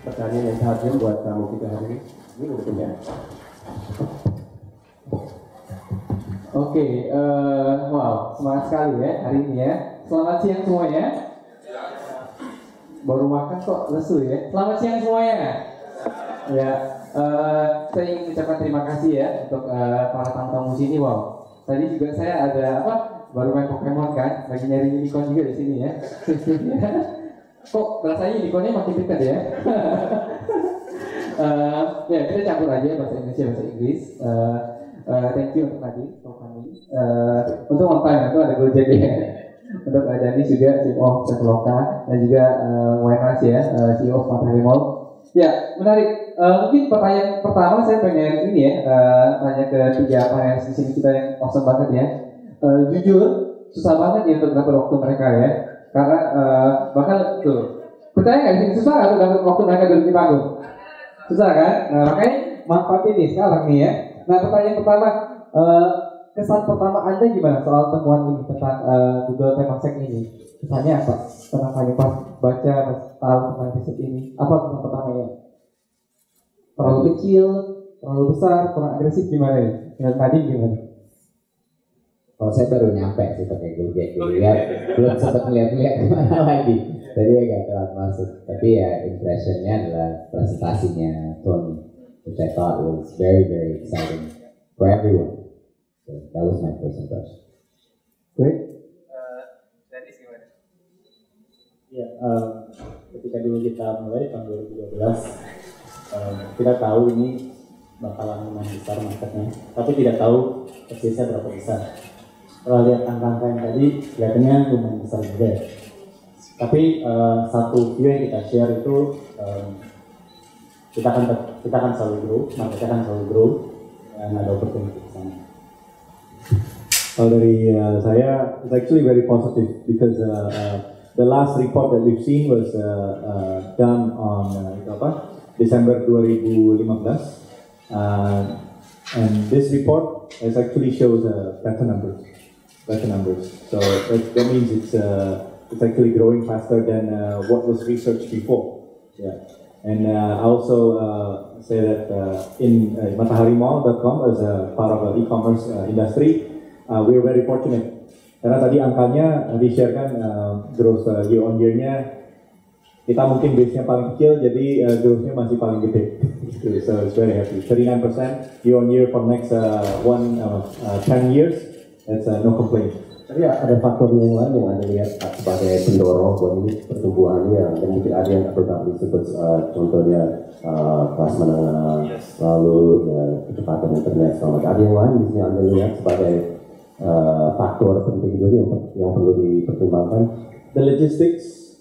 pertanyaan yang tajam buat tamu kita hari ini. Ini udah punya. Oke, wow, semangat sekali ya hari ini ya. Selamat siang semuanya. Baru makan kok lesu ya. Selamat siang semuanya. Ya, saya ingin mengucapkan terima kasih ya untuk para tamu-tamu sini. Wow, tadi juga saya ada apa? Baru main Pokemon kan, lagi nyari unicorn juga di sini ya. Kok rasanya unicornnya makin dekat ya? Ya kita campur aja bahasa Indonesia bahasa Inggris. Thank you untuk tadi untuk kami. Untuk on time itu ada Gojek ya. Untuk Dani juga CEO of Traveloka dan juga Wenas ya CEO of Matahari Mall. Ya menarik. Mungkin pertanyaan pertama saya pengen ini ya tanya ke tiga panelis di sini kita yang awesome banget ya. Jujur susah banget ya untuk dapat waktu mereka ya. Karena bahkan tuh percaya nggak sih susah nggak untuk dapat waktu mereka duduk di panggung? Susah kan? Nah makanya manfaatin nih sekarang nih ya. Nah pertanyaan pertama, kesan pertama Anda gimana soal temuan ini tentang Google Temasek ini? Kesannya apa? Pernah kali pas baca, pas tahu tentang riset ini, apa kesan pertamanya? Terlalu kecil, terlalu besar, kurang agresif gimana ya? Yang tadi gimana? Kalau saya baru nyampe sih pakai Gojek, belum sempat lihat-lihat kemana lagi. Tadi agak telat masuk, tapi ya impressionnya adalah presentasinya Tony, which I thought was very very exciting for everyone. So that was my first impression. Great. Jadi gimana? Ya, ketika dulu kita mulai tahun 2012, kita tahu ini bakalan lumayan besar marketnya, tapi tidak tahu persisnya berapa besar. Kalau lihat angka-angka yang tadi, kelihatannya lumayan besar juga. Tapi satu view yang kita share itu kita akan selalu grow, marketnya akan selalu grow, dan ada opportunity di sana. Kalau dari saya, it's actually very positive because the last report that we've seen was done on December 2015, and this report has actually shows better numbers. So that means it's actually growing faster than what was researched before. Yeah, and I also say that in MatahariMall.com as a part of the e-commerce industry, we are very fortunate. Karena tadi angkanya di-share-kan growth year on year-nya kita mungkin base-nya paling kecil, jadi growth-nya masih paling gede. So it's very happy. 39% year on year for next 10 years. That's no complaint. Tapi ada faktor yang lain yang Anda lihat sebagai pendorong buat ini pertumbuhannya, dan mungkin ada yang beberapa disebut contohnya kelas menengah, lalu kecepatan internet, sama ada yang lain di sini Anda lihat sebagai faktor penting juga yang perlu dipertimbangkan. The logistics,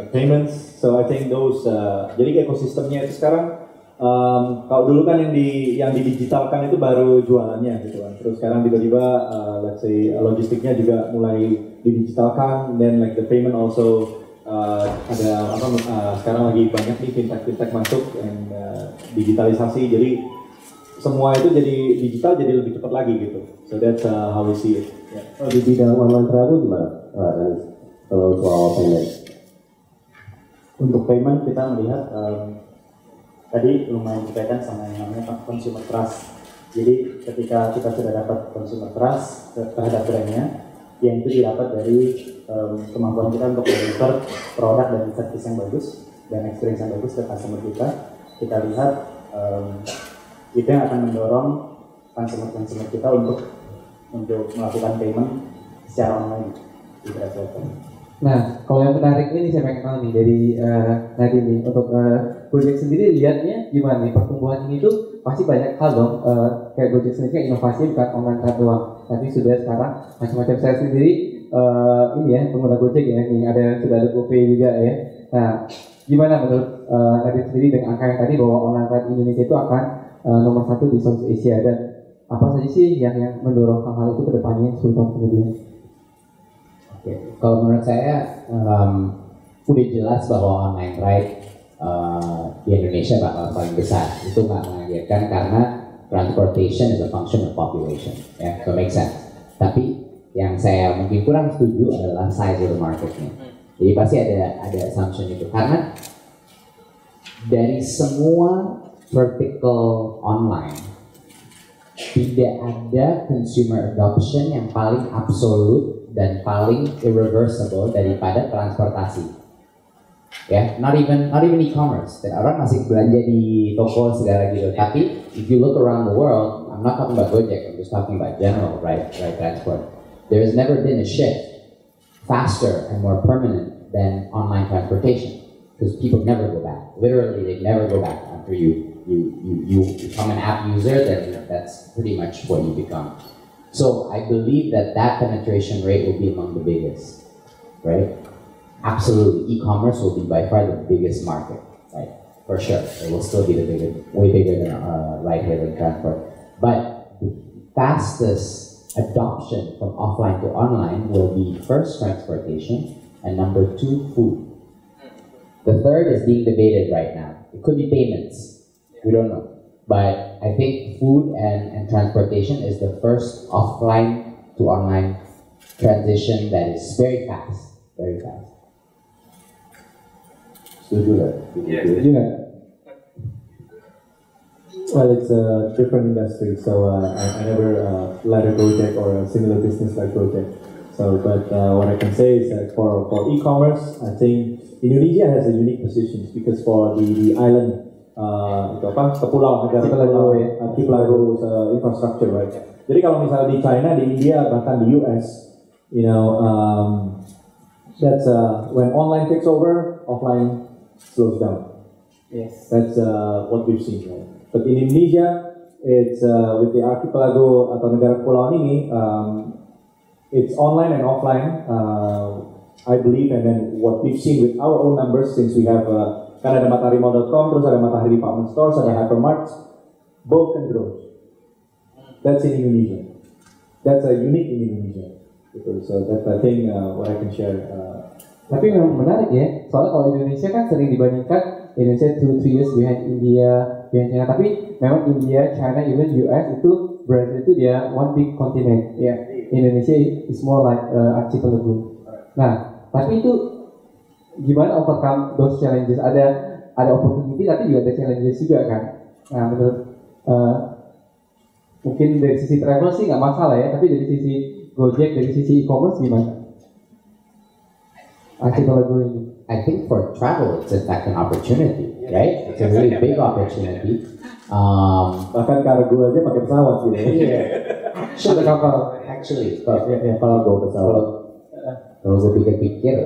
payments, so I think those. Jadi ekosistemnya itu sekarang. Kalau dulu kan yang didigitalkan itu baru jualannya gitu kan. Terus sekarang tiba-tiba let's say logistiknya juga mulai didigitalkan, then like the payment also ada sekarang lagi banyak nih fintech masuk and digitalisasi, jadi semua itu jadi digital, jadi lebih cepat lagi gitu. So that's how we see it. Yeah. Di bidang online travel gimana? Kalau soal payment? Untuk payment kita melihat tadi lumayan berkaitan sama yang namanya consumer trust. Jadi ketika kita sudah dapat consumer trust terhadap brandnya, yang itu didapat dari kemampuan kita untuk deliver produk dan service yang bagus dan experience yang bagus ke customer kita. Kita lihat itu yang akan mendorong consumer kita untuk melakukan payment secara online di Traveloka. Nah, kalau yang menarik ini saya pengen tahu nih dari Nadine nih, untuk Gojek sendiri lihatnya gimana nih pertumbuhan ini tuh pasti banyak hal dong, kayak Gojek sendiri kan inovasi bukan online card doang, tapi sudah sekarang macam-macam. Saya sendiri ini ya pengguna Gojek ya, nih sudah ada GoPay juga ya. Nah, gimana menurut Nadine sendiri dengan angka yang tadi bahwa online card Indonesia itu akan nomor 1 di Southeast Asia, dan apa saja sih yang mendorong hal-hal itu ke depannya 10 tahun kemudian? Kalau menurut saya udah jelas bahwa online ride di Indonesia bakal paling besar. Itu nggak mengagetkan karena transportation is a function of population, ya, so make sense. Tapi yang saya mungkin kurang setuju adalah size of the marketnya. Jadi pasti ada assumption itu, karena dari semua vertical online, tidak ada consumer adoption yang paling absolut dan paling irreversible daripada transportasi. Ya, not even e-commerce. Dan orang masih belanja di toko segala gitu. Tapi if you look around the world, I'm not talking about Gojek. I'm just talking about general right transport. There has never been a shift faster and more permanent than online transportation, because people never go back. Literally, they never go back after you become an app user. Then that's pretty much what you become. So I believe that penetration rate will be among the biggest, right? Absolutely, e-commerce will be by far the biggest market, right? For sure, it will still be way bigger than ride-hailing transport. But the fastest adoption from offline to online will be first transportation, and number 2, food. The third is being debated right now. It could be payments, we don't know. But I think food and transportation is the first offline to online transition that is very fast, very fast. Setuju nggak? Setuju nggak? Well, it's a different industry, so I never led a Gojek or a similar business like Gojek. So, but what I can say is that for e-commerce, I think Indonesia has a unique position because for the island, kepulauan negara archipelago infrastructure, right? Jadi kalau misalnya di China, di India, bahkan di US, that's when online takes over, offline slows down. Yes. That's what we've seen, right? But in Indonesia, it's with the archipelago atau negara kepulauan ini, it's online and offline, I believe, and then what we've seen with our own numbers, since we have, kan ada mataharimall.com, terus ada Matahari Department Stores, ada hypermarts, both can grow. That's in Indonesia. That's unique in Indonesia. So that's, I think, what I can share. Tapi memang menarik ya, soalnya kalau Indonesia kan sering dibandingkan Indonesia 2-3 years behind India, behind China. Tapi memang India, China, even US itu Brazil itu dia one big continent. Ya, Indonesia is more like archipelago. Nah, tapi itu gimana overcome those challenges? Ada opportunity, tapi juga ada challenges juga kan. Nah, menurut mungkin dari sisi travel sih nggak masalah ya, tapi dari sisi Gojek, dari sisi e-commerce gimana? I think for travel, it's in fact an opportunity, right? It's a really big opportunity. Bahkan kargo aja pakai pesawat gitu. Iya. Ada kapal. Actually, kalau gue pesawat, kalau gue pikir-pikir,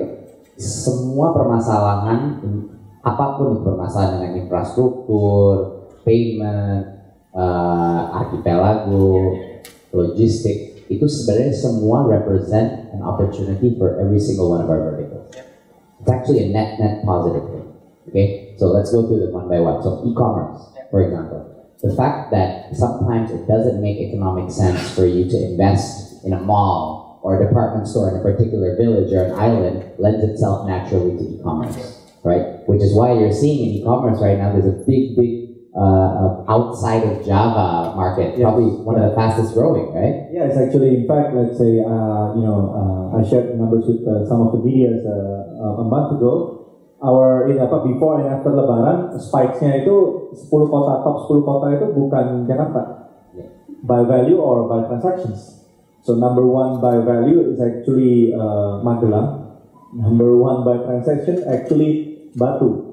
semua permasalahan, apapun permasalahan dengan infrastruktur, payment, archipelago, logistik, itu sebenarnya semua represent an opportunity for every single one of our verticals. It's actually a net positive thing. Okay, so let's go through them one by one. So e-commerce, for example, the fact that sometimes it doesn't make economic sense for you to invest in a mall or a department store in a particular village or an island lends itself naturally to e-commerce, right? Which is why you're seeing in e-commerce right now there's a big outside of Java market, probably one of the fastest growing, right? Yeah, it's actually, in fact, let's say, I shared numbers with some of the media a month ago. Our before and after Lebaran, spikes-nya itu 10 kota, top 10 kota itu bukan Jakarta, by value or by transactions. So number 1 by value is actually Magelang. Number 1 by transaction actually Batu.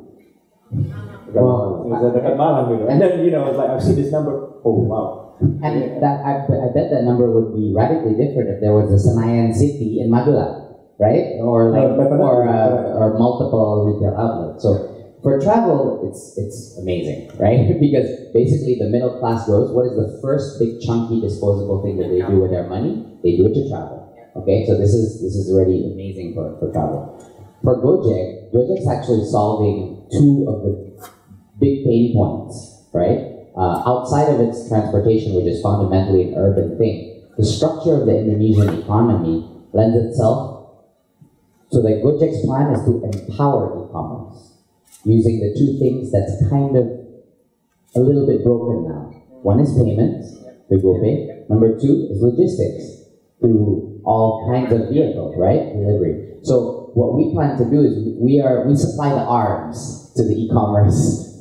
Wow, it's dekat Malang gitu. And then it's like I've seen this number. Oh wow. And that I bet that number would be radically different if there was a Senayan City in Magelang, right? Or or multiple retail outlets. So for travel, it's amazing, right? Because basically the middle class grows. What is the first big chunky disposable thing that they do with their money? They do it to travel. Okay, so this is already amazing for travel. For Gojek's actually solving 2 of the big pain points, right? Outside of its transportation, which is fundamentally an urban thing, the structure of the Indonesian economy lends itself so that Gojek's plan is to empower e-commerce using the 2 things that's kind of a little bit broken now. One is payments, through GoPay. Number 2 is logistics, through all kinds of vehicles, right? Delivery. So what we plan to do is we supply the arms to the e-commerce,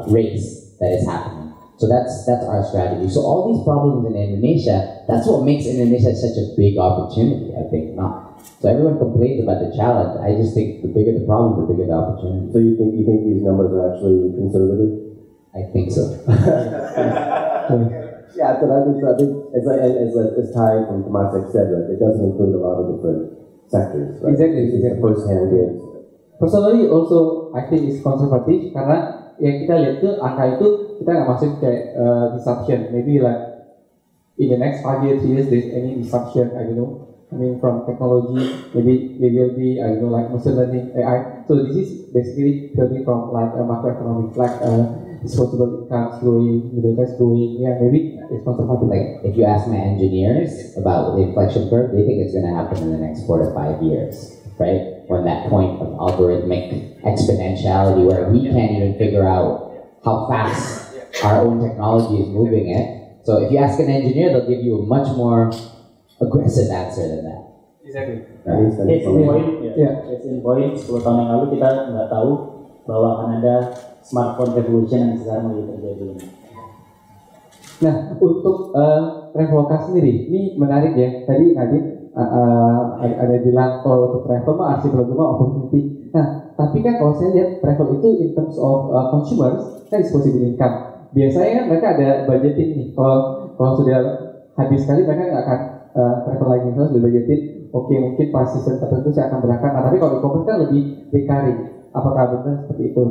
race that is happening. So that's our strategy. So all these problems in Indonesia, that's what makes Indonesia such a big opportunity, I think. So everyone complains about the challenge. I just think the bigger the problem, the bigger the opportunity. So you think these numbers are actually conservative? I think so. Yeah, so I think it's like as Ty from Temasek said, right, it doesn't include a lot of different sectors. Right? Exactly. It's first-hand goods. Personally also I think it's conservative karena yang kita lihat tuh angka itu kita nggak masuk kayak disruption. Maybe like in the next 5 years, 3 years, there's any disruption. I don't know. I mean from technology, maybe there will be I don't know like machine learning, AI. So this is basically building from like a macroeconomic, like disposable income growing, middle class growing. Yeah, maybe it's conservative. Like if you ask my engineers about the inflection curve, they think it's going to happen in the next 4 to 5 years, right? When that point of algorithmic exponentiality where we can't even figure out how fast our own technology is moving it. So if you ask an engineer, they'll give you a much more aggressive answer than that. Exactly. Right? Case in point, 10 tahun yang lalu kita nggak tahu bahwa akan ada smartphone revolution yang sekarang lagi terjadi. Nah, untuk Traveloka sendiri, ini menarik ya. Tadi Nadine ada bilang kalau untuk travel mah arti program opportunity. Nah, tapi kan kalau saya lihat travel itu in terms of consumers kan disposable income. Biasanya kan mereka ada budgeting nih. Kalau sudah habis sekali mereka nggak akan travel lagi, misalnya sudah budgeting. Oke, mungkin pas season tertentu saya akan berangkat. Nah, tapi kalau e-commerce kan lebih recurring. Apakah benar seperti itu?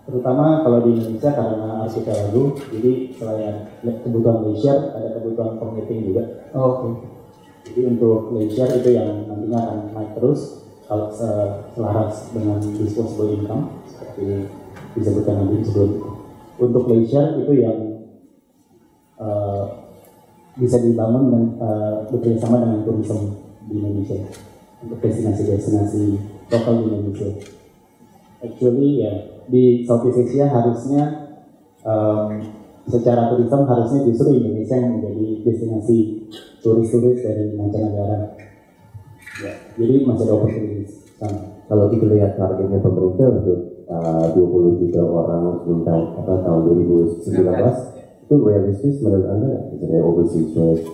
Terutama kalau di Indonesia karena artikel lalu, jadi selain kebutuhan leisure, ada kebutuhan commuting juga. Oke. Jadi untuk leisure itu yang nantinya akan naik terus kalau selaras dengan disposable income seperti disebutkan nanti sebelum. Untuk leisure itu yang bisa dibangun dan bekerjasama dengan tourism di Indonesia untuk destinasi-destinasi lokal di Indonesia. Actually ya di Southeast Asia harusnya secara turisme harusnya justru Indonesia yang menjadi destinasi turis-turis dari mancanegara. Ya, jadi masih ada opportunities sana. Kalau kita lihat targetnya pemerintah untuk 20 juta orang tentang tahun 2019, itu realistis menurut Anda? Misalnya overseas tourist?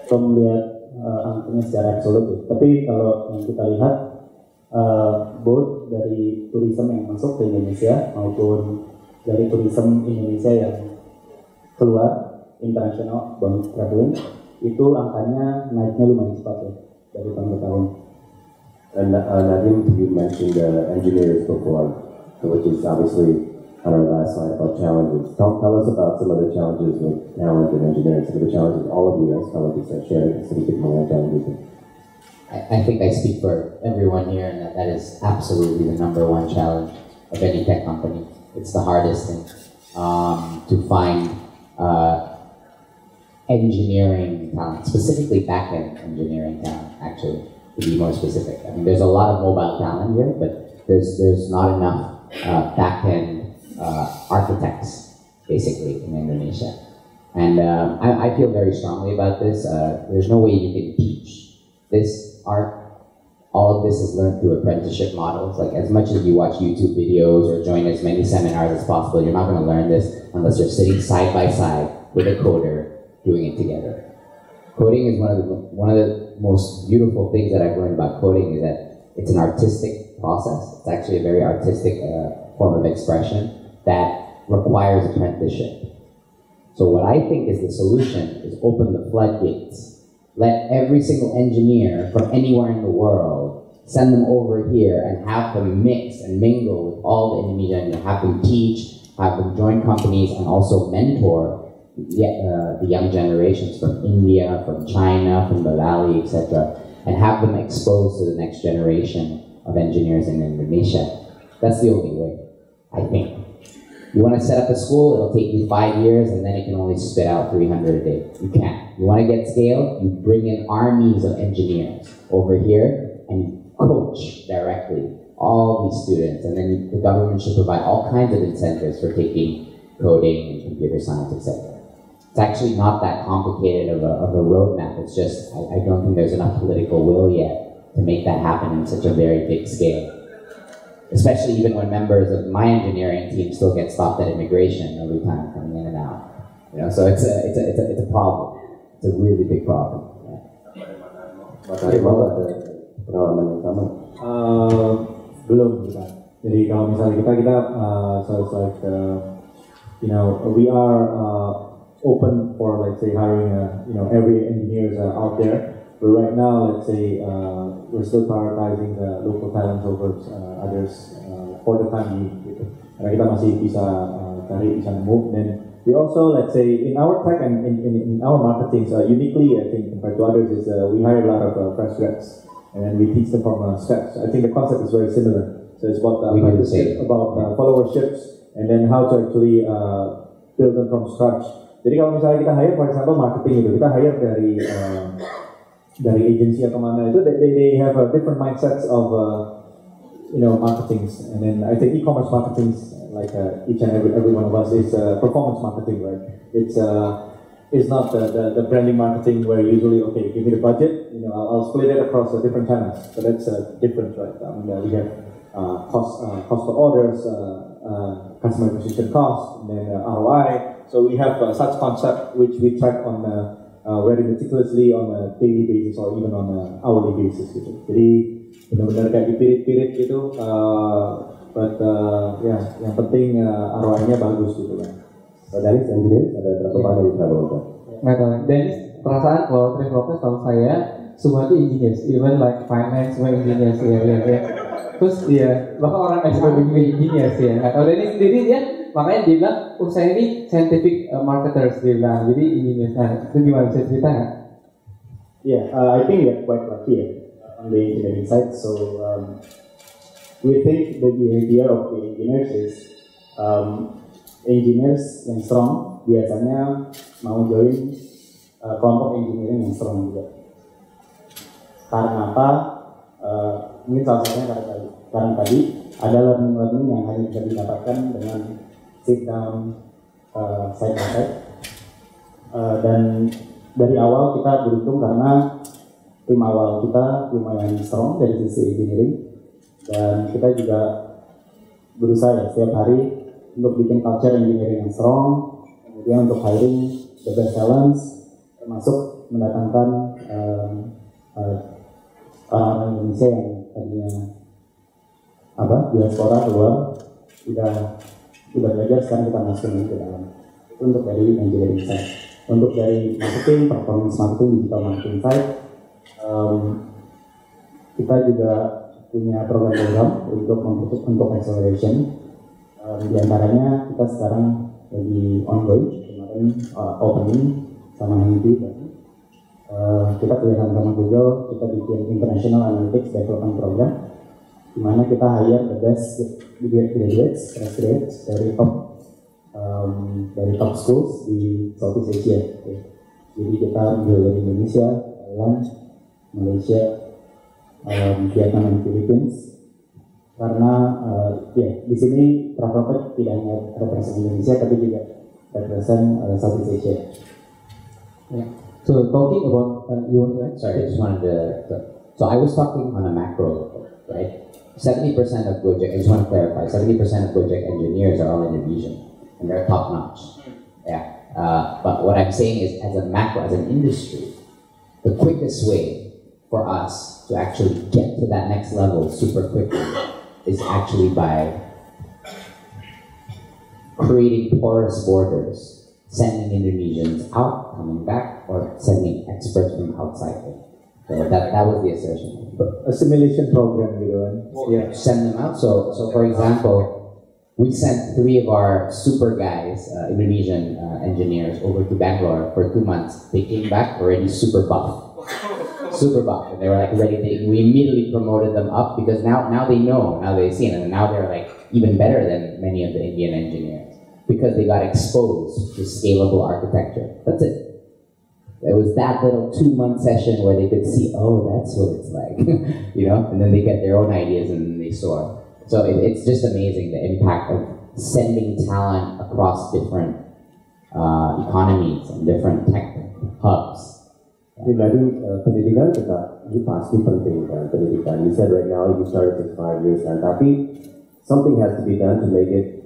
Kalau melihat angkanya secara absolut, tapi kalau yang kita lihat both dari turisme yang masuk ke Indonesia maupun dari turisme Indonesia yang keluar internasional bank traveling itu angkanya naiknya lumayan cepat ya dari tahun ke tahun. And Nadine, you mentioned engineers before, which is obviously on our last slide about challenges. Tell us about some of the challenges with talent and engineering, some of the challenges all of you guys kalau bisa share sedikit mengenai challenges. I think I speak for everyone here, and that is absolutely the number one challenge of any tech company. It's the hardest thing to find engineering talent, specifically back-end engineering talent, actually, to be more specific. I mean, there's a lot of mobile talent here, but there's not enough back-end architects, basically, in Indonesia. And I feel very strongly about this. There's no way you can teach this art. All of this is learned through apprenticeship models. Like, as much as you watch YouTube videos or join as many seminars as possible, you're not going to learn this unless you're sitting side by side with a coder doing it together. Coding is one of the most beautiful things that I've learned about coding is that it's an artistic process. It's actually a very artistic form of expression that requires apprenticeship. So what I think is the solution is open the floodgates. Let every single engineer from anywhere in the world, send them over here and have them mix and mingle with all the Indonesian, have them teach, have them join companies, and also mentor the young generations from India, from China, from the Valley, etc., and have them exposed to the next generation of engineers in Indonesia. That's the only way, I think. You want to set up a school, it'll take you 5 years, and then it can only spit out 300 a day. You can't. You want to get scale, you bring in armies of engineers over here and coach directly all these students, and then the government should provide all kinds of incentives for taking coding and computer science, etc. It's actually not that complicated of a roadmap. It's just, I don't think there's enough political will yet to make that happen in such a very big scale. Especially even when members of my engineering team still get stopped at immigration every time coming in and out. You know, so it's a problem. It's a really big problem. Mas Harimau ada pengalaman yang sama? Belum kita. Jadi kalau misalnya kita so it's like you know, we are open for, let's say, hiring you know, every engineers out there. But right now, let's say, we're still prioritizing the local talents over others for the time being. Gitu. Karena kita masih bisa cari, bisa nemu. Then we also, let's say, in our tech and in our marketing, uniquely, I think, compared to others, is we hire a lot of fresh grads, and then we teach them from scratch. I think the concept is very similar. So it's about about followerships, and then how to actually build them from scratch. Jadi kalau misalnya kita hire, for example, marketing itu, kita hire dari agency atau mana itu, they have a different mindsets of you know, marketing, and then I think e-commerce marketing, like each and every one of us, is performance marketing, right? It's not the branding marketing where usually, okay, give me the budget, you know, I'll split it across the different channels, but that's different, right? I mean, we have cost per orders, customer acquisition cost, and then ROI. So we have such concept which we track on very meticulously on a daily basis or even on an hourly basis gitu. Jadi benar-benar kayak dipirit-pirit gitu, but ya yang penting ROI-nya bagus gitu kan. Dari engineer ada berapa banyak di Traveloka? Dan perasaan kalau Traveloka tahu saya semua itu engineers, even like finance, semua engineers ya. Terus dia bahkan orang expert engineers ya. Kalau Denny sendiri dia makanya dia bilang, saya ini scientific marketers, dia bilang, jadi engineers. Nah, itu gimana, bisa cerita nggak? Yeah, I think we are quite lucky on the engineering side. So we think the behavior of the engineers is engineers yang strong biasanya mau join kelompok engineering yang strong juga. Karena apa? Mungkin salah satunya karena tadi ada learning yang hanya bisa didapatkan dengan sit down side by side, dan dari awal kita beruntung karena tim awal kita lumayan strong dari sisi engineering, dan kita juga berusaha ya setiap hari untuk bikin culture engineering yang strong, kemudian untuk hiring the best talents, termasuk mendatangkan orang-orang Indonesia yang tadinya diaspora keluar, udah belajar, sekarang kita masukin ke dalam. Itu untuk dari engineering side. Untuk dari marketing, performance marketing, digital marketing side, kita juga punya program-program untuk acceleration. Di antaranya kita sekarang lagi ongoing, kemarin opening sama Hindi. Kita kerjasama sama Google, kita bikin International Analytics Development Program, di mana kita hire the best graduates dari top schools di Southeast Asia. Jadi kita ambil dari Indonesia, Thailand, Malaysia, Vietnam, dan Philippines. Karena di sini Traveloka tidak hanya represent Indonesia, tapi juga represent Southeast Asia. Yeah. So talking about Sorry, I just wanted to. So I was talking on a macro level, right? 70% of Gojek. I just want to clarify. 70% of Gojek engineers are all Indonesian, and they're top notch. Yeah. But what I'm saying is, as a macro, as an industry, the quickest way for us to actually get to that next level super quickly is actually by creating porous borders. Sending Indonesians out, coming back, or sending experts from outside. So that was the assertion. Assimilation program, gitu kan? Yeah. Send them out. So for example, we sent 3 of our super guys, Indonesian engineers, over to Bangalore for 2 months. They came back already super buff, and they were like ready. We immediately promoted them up because now they know, now they see it, and now they're like even better than many of the Indian engineers. Because they got exposed to scalable architecture. That's it. It was that little 2-month session where they could see, oh, that's what it's like, you know? And then they get their own ideas and then they soar. So it's just amazing, the impact of sending talent across different economies and different tech hubs Tapi pendidikan tetap ini pasti penting kan, pendidikan. You said right now you started with 5 years kan, tapi something has to be done to make it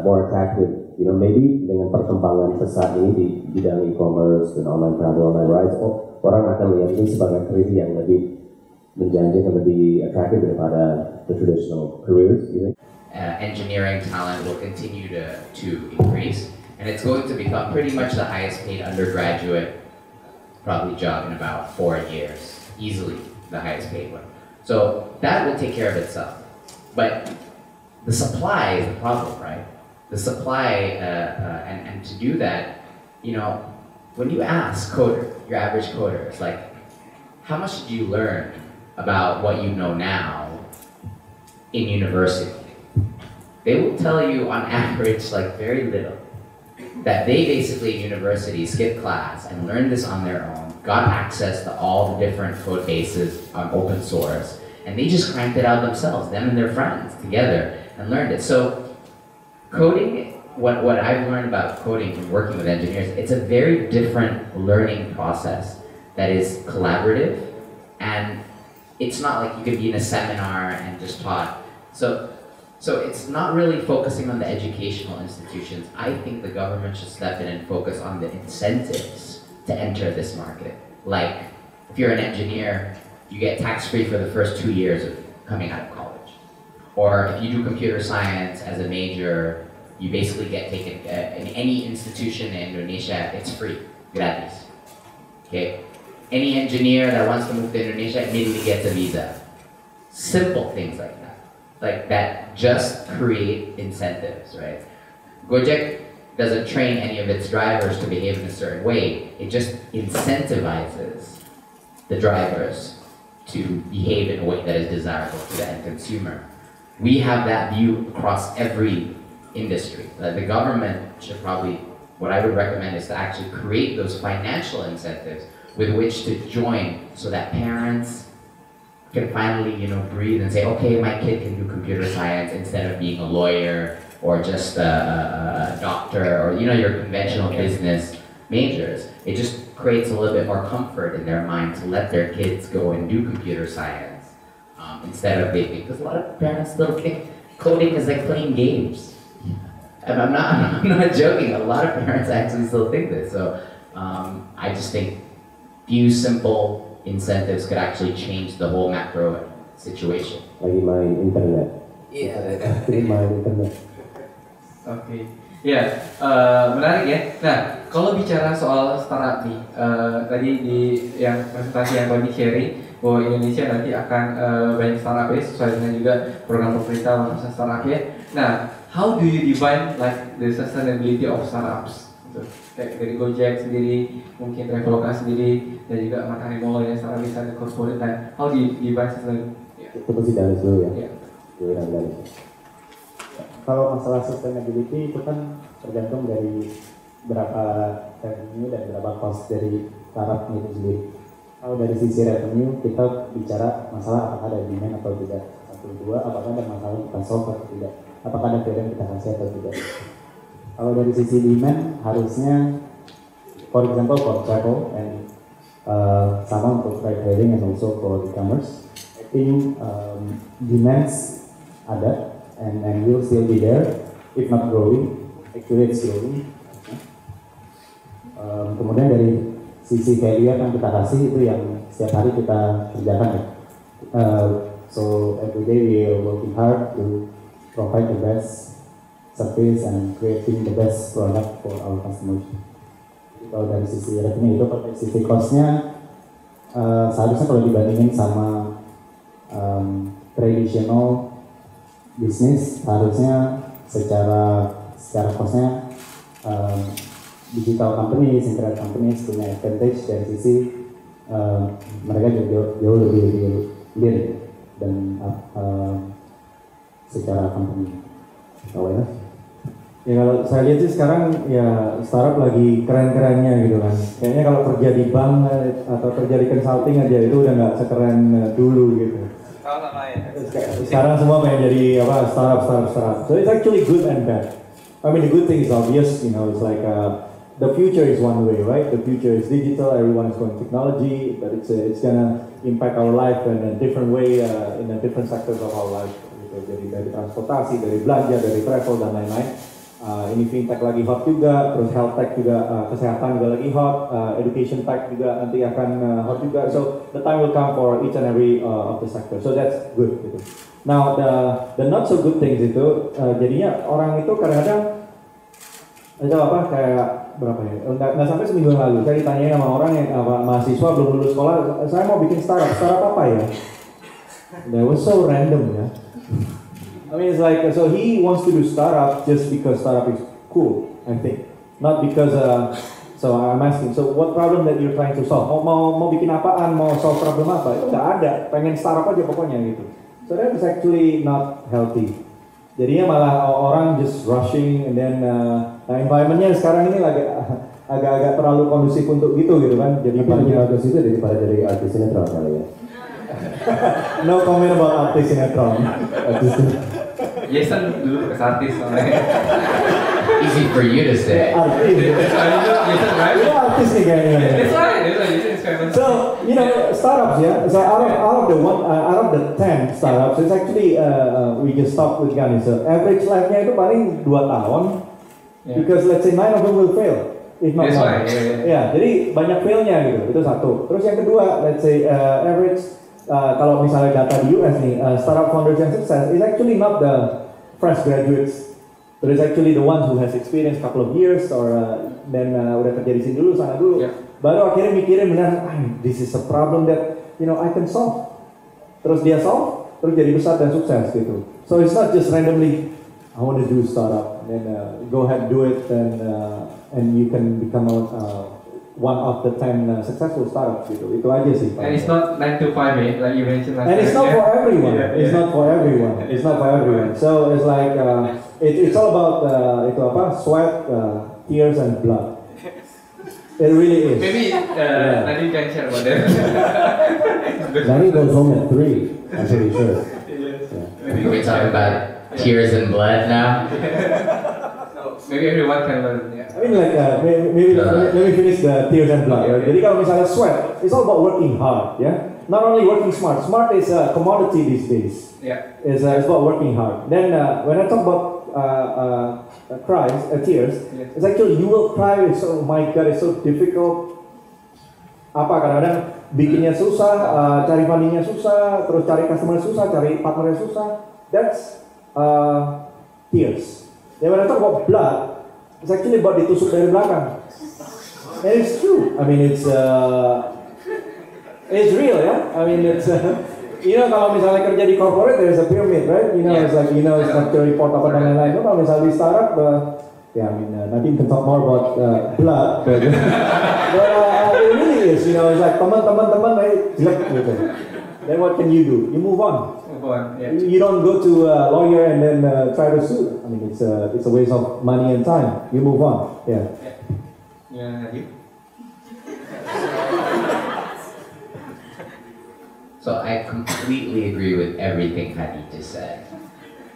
more attractive. You know, maybe dengan perkembangan pesat ini di bidang e-commerce dan online travel, online rides, orang akan melihat ini sebagai career yang lebih menjanjikan, lebih attractive daripada the traditional careers. You know? Engineering talent will continue to increase, and it's going to become pretty much the highest paid undergraduate probably job in about 4 years, easily the highest paid one. So that will take care of itself. But the supply is the problem, right? The supply, and to do that, you know, when you ask your average coder, it's like, how much did you learn about what you know now in university? They will tell you on average like very little. That they basically in university skipped class and learned this on their own, got access to all the different code bases on open source, and they just cranked it out themselves, them and their friends together, and learned it. So coding, what I've learned about coding from working with engineers, it's a very different learning process that is collaborative, and it's not like you could be in a seminar and just taught. So it's not really focusing on the educational institutions. I think the government should step in and focus on the incentives to enter this market. Like, if you're an engineer, you get tax-free for the first 2 years of coming out of college. Or if you do computer science as a major, you basically get taken, in any institution in Indonesia, it's free, gratis. Okay? Any engineer that wants to move to Indonesia immediately gets a visa. Simple things like that. Like that just create incentives, right? Gojek doesn't train any of its drivers to behave in a certain way. It just incentivizes the drivers to behave in a way that is desirable to the end consumer. We have that view across every industry. The government should probably, what I would recommend is to actually create those financial incentives with which to join so that parents can finally, you know, breathe and say, okay, my kid can do computer science instead of being a lawyer or just a doctor or, you know, your conventional business majors. It just creates a little bit more comfort in their mind to let their kids go and do computer science instead of baking. Because a lot of parents still think coding is like playing games. And I'm not joking. A lot of parents actually still think this. So I just think few simple incentives could actually change the whole macro situation. Lagi main internet. Iya. Main internet. Oke. Ya, menarik ya. Nah, kalau bicara soal startup nih, tadi di yang presentasi yang tadi sharing bahwa Indonesia nanti akan banyak startup ya, sesuai dengan juga program pemerintah untuk startup ya. Nah, how do you define like the sustainability of startups? Kayak dari Gojek sendiri, mungkin Traveloka sendiri, dan juga Matahari Mall yang secara wisata corporate. Nah, how do you define sustainability? Itu mesti dari dulu ya. Yeah. Kalau masalah sustainability itu kan tergantung dari berapa revenue dan berapa cost dari startup itu sendiri. Kalau dari sisi revenue kita bicara masalah apakah ada demand atau tidak. Satu dua, apakah ada masalah yang kita solve atau tidak. Apakah ada value yang kita kasih atau tidak. Kalau dari sisi demand harusnya, for example for travel and sama untuk ride hailing and also for e-commerce, I think demands ada and will still be there, if not growing, actually it's growing. Kemudian dari sisi value yang kita kasih itu yang setiap hari kita kerjakan ya. So every day we are working hard to provide the best service and creating the best product for our customers. Kalau dari sisi revenue itu, dari sisi costnya seharusnya kalau dibandingin sama traditional bisnis, harusnya secara costnya digital companies, internet companies punya advantage dari sisi mereka jauh lebih lean dan secara company. Awalnya? Ya kalau saya lihat sih sekarang ya startup lagi keren-kerennya gitu kan. Kayaknya kalau kerja di bank atau kerja di consulting aja itu udah nggak sekeren dulu gitu. Kalau sama ya. Sekarang semua pengen jadi startup. So it's actually good and bad. I mean the good thing is obvious, you know, it's like the future is one way, right? The future is digital. Everyone is going technology, but it's gonna impact our life in a different way, in a different sectors of our life. Gitu. Jadi dari transportasi, dari belanja, dari travel dan lain-lain. Ini fintech lagi hot juga, terus health tech juga, kesehatan juga lagi hot, education tech juga nanti akan hot juga. So the time will come for each and every of the sector. So that's good. Gitu. Now the not so good things itu, jadinya orang itu kadang-kadang itu apa kayak berapa ya? Nggak sampai seminggu yang lalu saya ditanyain sama orang yang mahasiswa belum lulus sekolah, saya mau bikin startup apa ya? That was so random ya. I mean, it's like, so he wants to do startup just because startup is cool, I think. Not because, so I'm asking, so what problem that you're trying to solve? Mau bikin apaan, mau solve problem apa? Itu nggak ada, pengen startup aja pokoknya gitu. So that is actually not healthy. Jadinya malah orang just rushing, and then environmentnya sekarang ini lagi agak-agak terlalu kondusif untuk gitu kan. Jadi paling bagus itu daripada dari artis sinetron kali ya. No comment about artis sinetron. Jason dulu artis soalnya. Easy for you to say. Artis. Jason, right? Itu artis nih kayaknya. That's why Jason is famous. So you know startups, yeah. So out of the 10 startups, it's actually we just stopped with Gani. So average life-nya itu paling 2 tahun, because let's say 9 of them will fail, if not more. Yeah, jadi banyak failnya gitu. Itu satu. Terus yang kedua, let's say average kalau misalnya data di US nih, startup founders yang sukses is actually not the fresh graduates, but it's actually the ones who has experience couple of years or then udah kerja di sini dulu, sana dulu, baru akhirnya mikirin benar, this is a problem that I can solve. Terus dia solve, terus jadi besar dan sukses gitu. So it's not just randomly, I want to do startup, and go ahead do it, and you can become one of the 10 successful startups gitu. Itu aja sih. And it's not 9 to 5, like you mentioned last time. And it's not for everyone. It's not for everyone. It's not for everyone. So it's like it's all about itu apa? Sweat, tears, and blood. It really is. Maybe Nadi you can share about that. Nani goes home at 3. I'm pretty sure. We talk about tears and blood now. So maybe everyone can learn. I mean like maybe let me finish the tears and blood. Right? Jadi kalau misalnya sweat, it's all about working hard, yeah. Not only working smart. Smart is a commodity these days. Yeah. It's about working hard. Then when I talk about tears, it's actually you will cry. It's oh my God, it's so difficult. Apa kadang-kadang bikinnya susah, cari fundingnya susah, terus cari customer susah, cari partnernya susah. That's tears. Then when I talk about blood, it's actually about ditusuk dari belakang. And it's true. I mean it's real, yeah. I mean it's kalau misalnya kerja di corporate, there's a pyramid, right? It's like structure report apa dan lain-lain. Kalau misalnya di startup, I mean nanti we can talk more about blood, but it really is. It's like teman-teman jelek gitu. Then what can you do? You move on. You don't go to a lawyer and then try to sue. I mean, it's a waste of money and time. You move on. Yeah. You? So I completely agree with everything Hadi just said,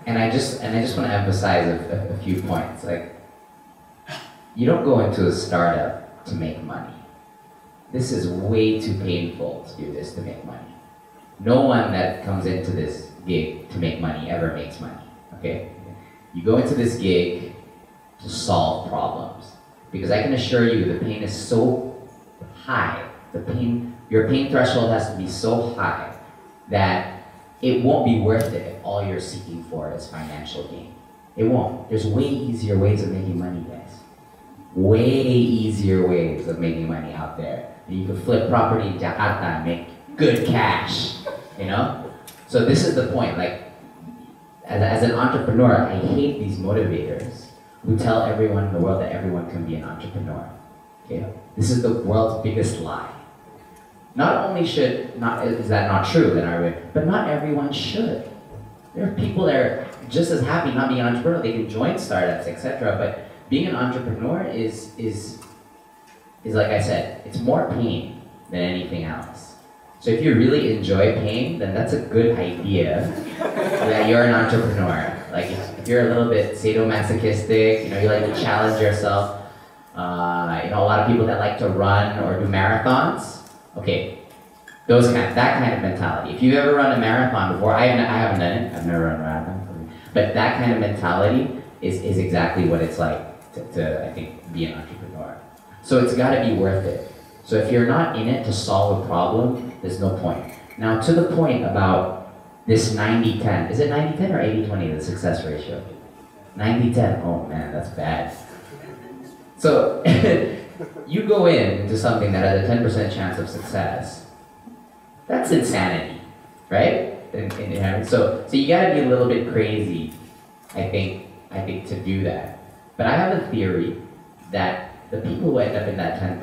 and I just want to emphasize a few points. Like, you don't go into a startup to make money. This is way too painful to do this to make money. No one that comes into this gig to make money ever makes money, okay? You go into this gig to solve problems, because I can assure you the pain is so high, your pain threshold has to be so high that it won't be worth it if all you're seeking for is financial gain. It won't. There's way easier ways of making money, guys. Way easier ways of making money out there. You can flip property in Jakarta and make good cash, So this is the point, like, as an entrepreneur, I hate these motivators who tell everyone in the world that everyone can be an entrepreneur, okay? This is the world's biggest lie. Not only is that not true in our way, but not everyone should. There are people that are just as happy not being an entrepreneur, they can join startups, etc. But being an entrepreneur is like I said, it's more pain than anything else. So if you really enjoy pain, then that's a good idea that you're an entrepreneur. Like if you're a little bit sadomasochistic, you like to challenge yourself, a lot of people that like to run or do marathons. Okay, that kind of mentality. If you've ever run a marathon before, I haven't done it. I've never run a marathon, but that kind of mentality is exactly what it's like to I think be an entrepreneur. So it's got to be worth it. So if you're not in it to solve a problem, there's no point. Now to the point about this 90-10, is it 90-10 or 80-20, the success ratio? 90-10, oh man, that's bad. So you go into something that has a 10% chance of success. That's insanity, right? So you gotta be a little bit crazy, I think to do that. But I have a theory that the people who end up in that 10%,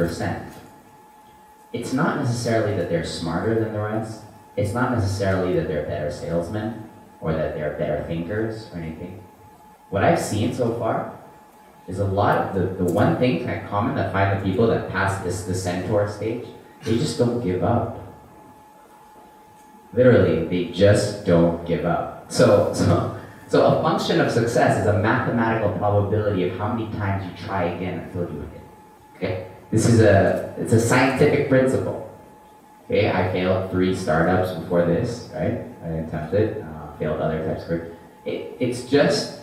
it's not necessarily that they're smarter than the rest. It's not necessarily that they're better salesmen or that they're better thinkers or anything. What I've seen so far is a lot of the one thing kind of common that find the people that pass the centaur stage, they just don't give up. Literally, they just don't give up. So a function of success is a mathematical probability of how many times you try again until you hit. Okay? It's a scientific principle. Okay, I failed 3 startups before this, right? I attempted, failed other types of. It's just,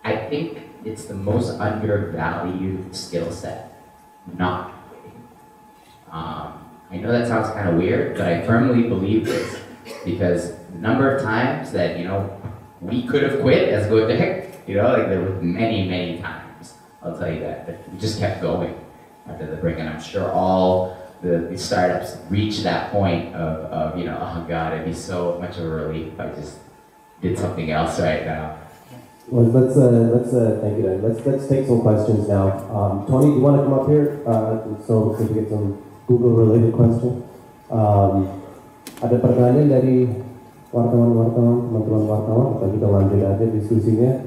I think it's the most undervalued skill set. Not quitting. I know that sounds kind of weird, but I firmly believe this because the number of times that we could have quit as Gojek, like there were many times. I'll tell you that, but we just kept going after the break, and I'm sure all the startups reach that point of oh God, it'd be so much of a relief if I just did something else right now. Well, let's thank you, Dan. Let's take some questions now. Tony, do you want to come up here so we can get some Google-related question? Ada pertanyaan dari wartawan-wartawan, teman-teman wartawan, atau kita lanjut aja diskusinya?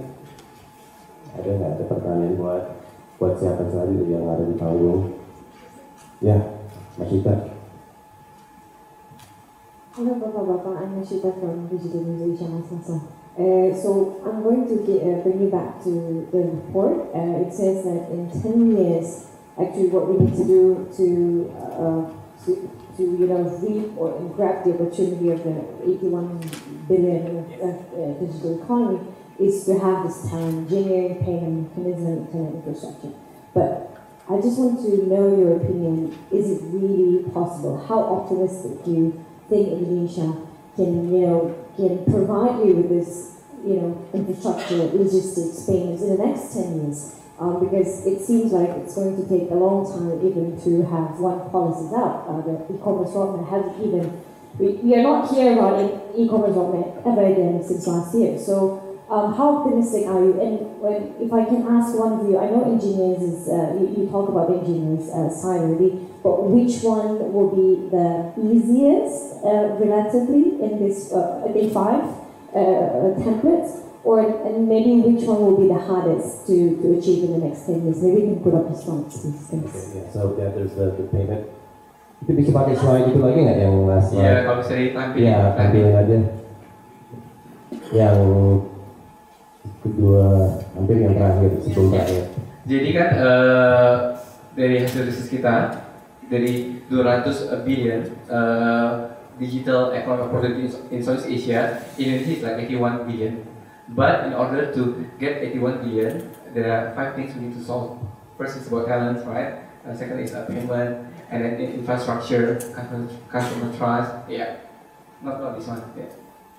Ada nggak ada pertanyaan buat siapa saja yang ada di panggung? Ya, Mas Ita. Hello, Bapak-Bapak. I'm Ashita from Digital Indonesia Masasa. So I'm going to bring you back to the report. It says that in 10 years, actually what we need to do to reap or grab the opportunity of the 81 billion digital economy is to have this talent, engineering, payment mechanism, internet infrastructure. But I just want to know your opinion. Is it really possible? How optimistic do you think Indonesia can provide you with this, infrastructure, logistics, payments in the next 10 years? Because it seems like it's going to take a long time even to have one policies out. The e-commerce roadmap hasn't even, we are not hearing about e-commerce roadmap ever again since last year. So how optimistic are you? And if I can ask one of you, I know engineers is, you talk about the engineers side already, but which one will be the easiest relatively in this, I think 5 templates? And maybe which one will be the hardest to achieve in the next 10 years? Maybe you can put up the slides, please. Thanks. Okay, yeah. So there's the payment. Itu bisa pakai slide itu lagi nggak yang last slide? Iya, kalau bisa ditampilin. Iya, tampilin aja. Yang kedua, hampir yang terakhir sebelum terakhir. Jadi kan dari hasil riset kita dari 200 billion digital economic opportunity in Southeast Asia, Indonesia is like 81 billion. But in order to get 81 billion, there are 5 things we need to solve. First is about talent, right? Second is payment, and then infrastructure, customer trust. Yeah, not this one. Yeah.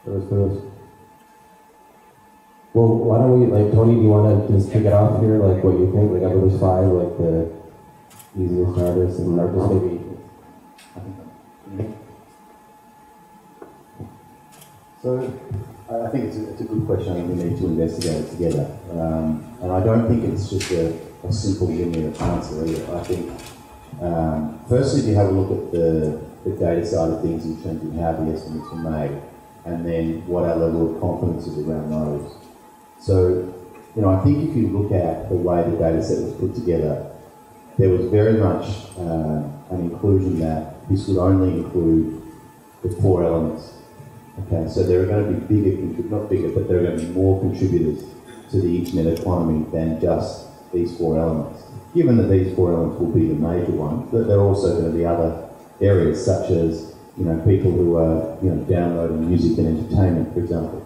Terus. Well, why don't we, Tony, do you want to just kick it off here, what you think, out of those 5, the easiest, hardest, and just maybe. So, I think it's a good question. I think we need to investigate it together. And I don't think it's just a simple linear answer either. I think, firstly, if you have a look at the data side of things in terms of how the estimates were made, and then what our level of confidence is around those. So, I think if you look at the way the data set was put together, there was very much an inclusion that this would only include the core elements. Okay, so there are going to be not bigger, but there are going to be more contributors to the internet economy than just these four elements. Given that these four elements will be the major ones, but there are also going to be other areas such as people who are downloading music and entertainment, for example.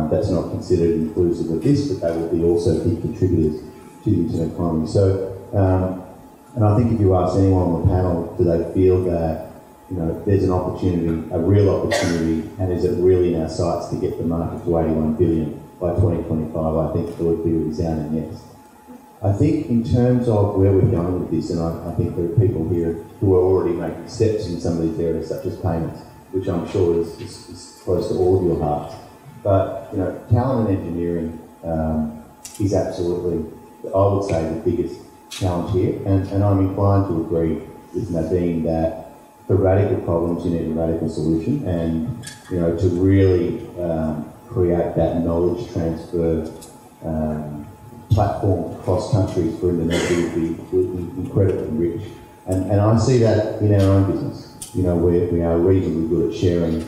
That's not considered inclusive of this, but they will be also big contributors to the internet economy. So, and I think if you ask anyone on the panel, do they feel that there's an opportunity, a real opportunity, and is it really in our sights to get the market to 81 billion by 2025? I think it would be a resounding yes. I think in terms of where we're going with this, and I think there are people here who are already making steps in some of these areas, such as payments, which I'm sure is close to all of your hearts. But talent and engineering is absolutely, I would say, the biggest challenge here, and I'm inclined to agree with Nadine that for radical problems you need a radical solution, and to really create that knowledge transfer platform across countries for Indonesia would be incredibly rich. And I see that in our own business, where we are reasonably good at sharing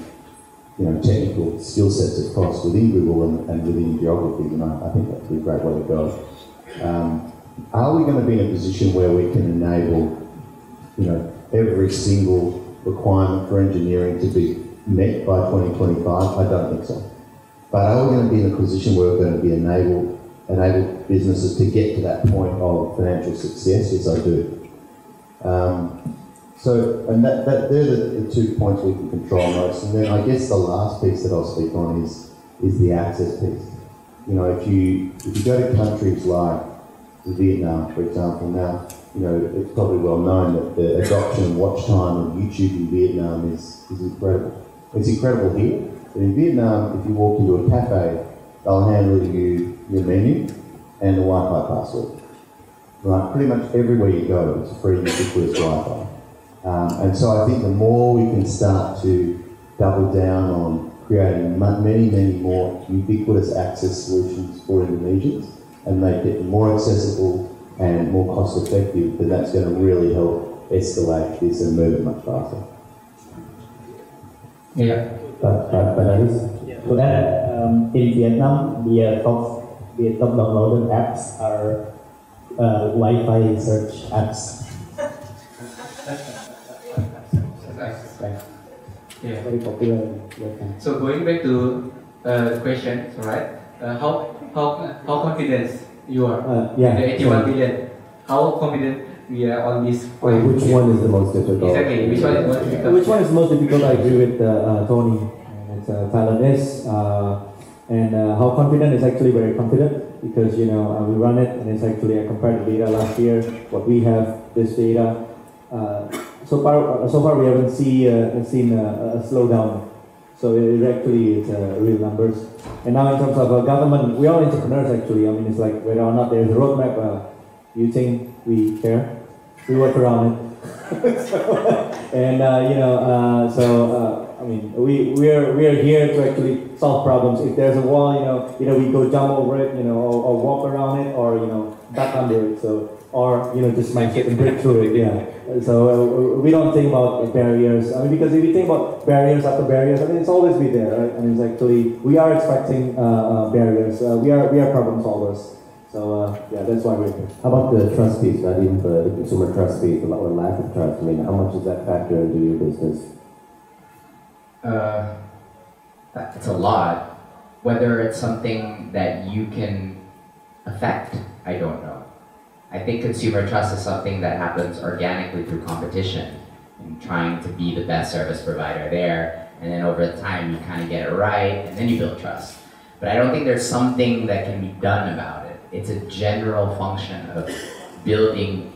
technical skill sets across within Google and within geographies, and I think that's a great way to go. Are we going to be in a position where we can enable every single requirement for engineering to be met by 2025? I don't think so. But are we going to be in a position where we're going to be enable businesses to get to that point of financial success? Yes, I do. And they're the 2 points we can control most. And then I guess the last piece that I'll speak on is the access piece. If you go to countries like Vietnam, for example, now, it's probably well known that the adoption and watch time of YouTube in Vietnam is incredible. It's incredible here, but in Vietnam, if you walk into a cafe, they'll hand you your menu and the Wi-Fi password. Right, pretty much everywhere you go, it's free ubiquitous Wi-Fi. And so I think the more we can start to double down on creating many more ubiquitous access solutions for Indonesians and make it more accessible and more cost effective, then that's going to really help escalate this and move it much faster. Yeah. But To that, in Vietnam, the top downloaded apps are Wi-Fi search apps. Yeah. Very popular in Vietnam. So going back to the question, right? How confident you are? Yeah. The 81 billion. How confident we are on this point? which one is the most difficult? Exactly. Which one is most difficult? Which one is most difficult? I agree with Tony. It's Thailandese, and how confident is actually very confident because we run it and it's actually I compared the data last year. What we have this data. So far we haven't seen a slowdown. So it actually is real numbers. And now in terms of government, we are entrepreneurs actually. I mean, it's like whether or not there's a roadmap. You think we care? We work around it. I mean, we are here to actually solve problems. If there's a wall, either we go jump over it, or walk around it, or duck under it. So, or just smash it and break through it. Yeah. So we don't think about barriers. I mean, because if you think about barriers after barriers, I mean, it's always been there, right? And it's actually we are expecting barriers. We are problem solvers. So yeah, that's why we're here. How about the trust piece, not even the consumer trust piece, or lack of trust? I mean, how much does that factor into your business? It's a lot. Whether it's something that you can affect, I don't know. I think consumer trust is something that happens organically through competition and trying to be the best service provider there. And then over time, you kind of get it right, and then you build trust. But I don't think there's something that can be done about it. It's a general function of building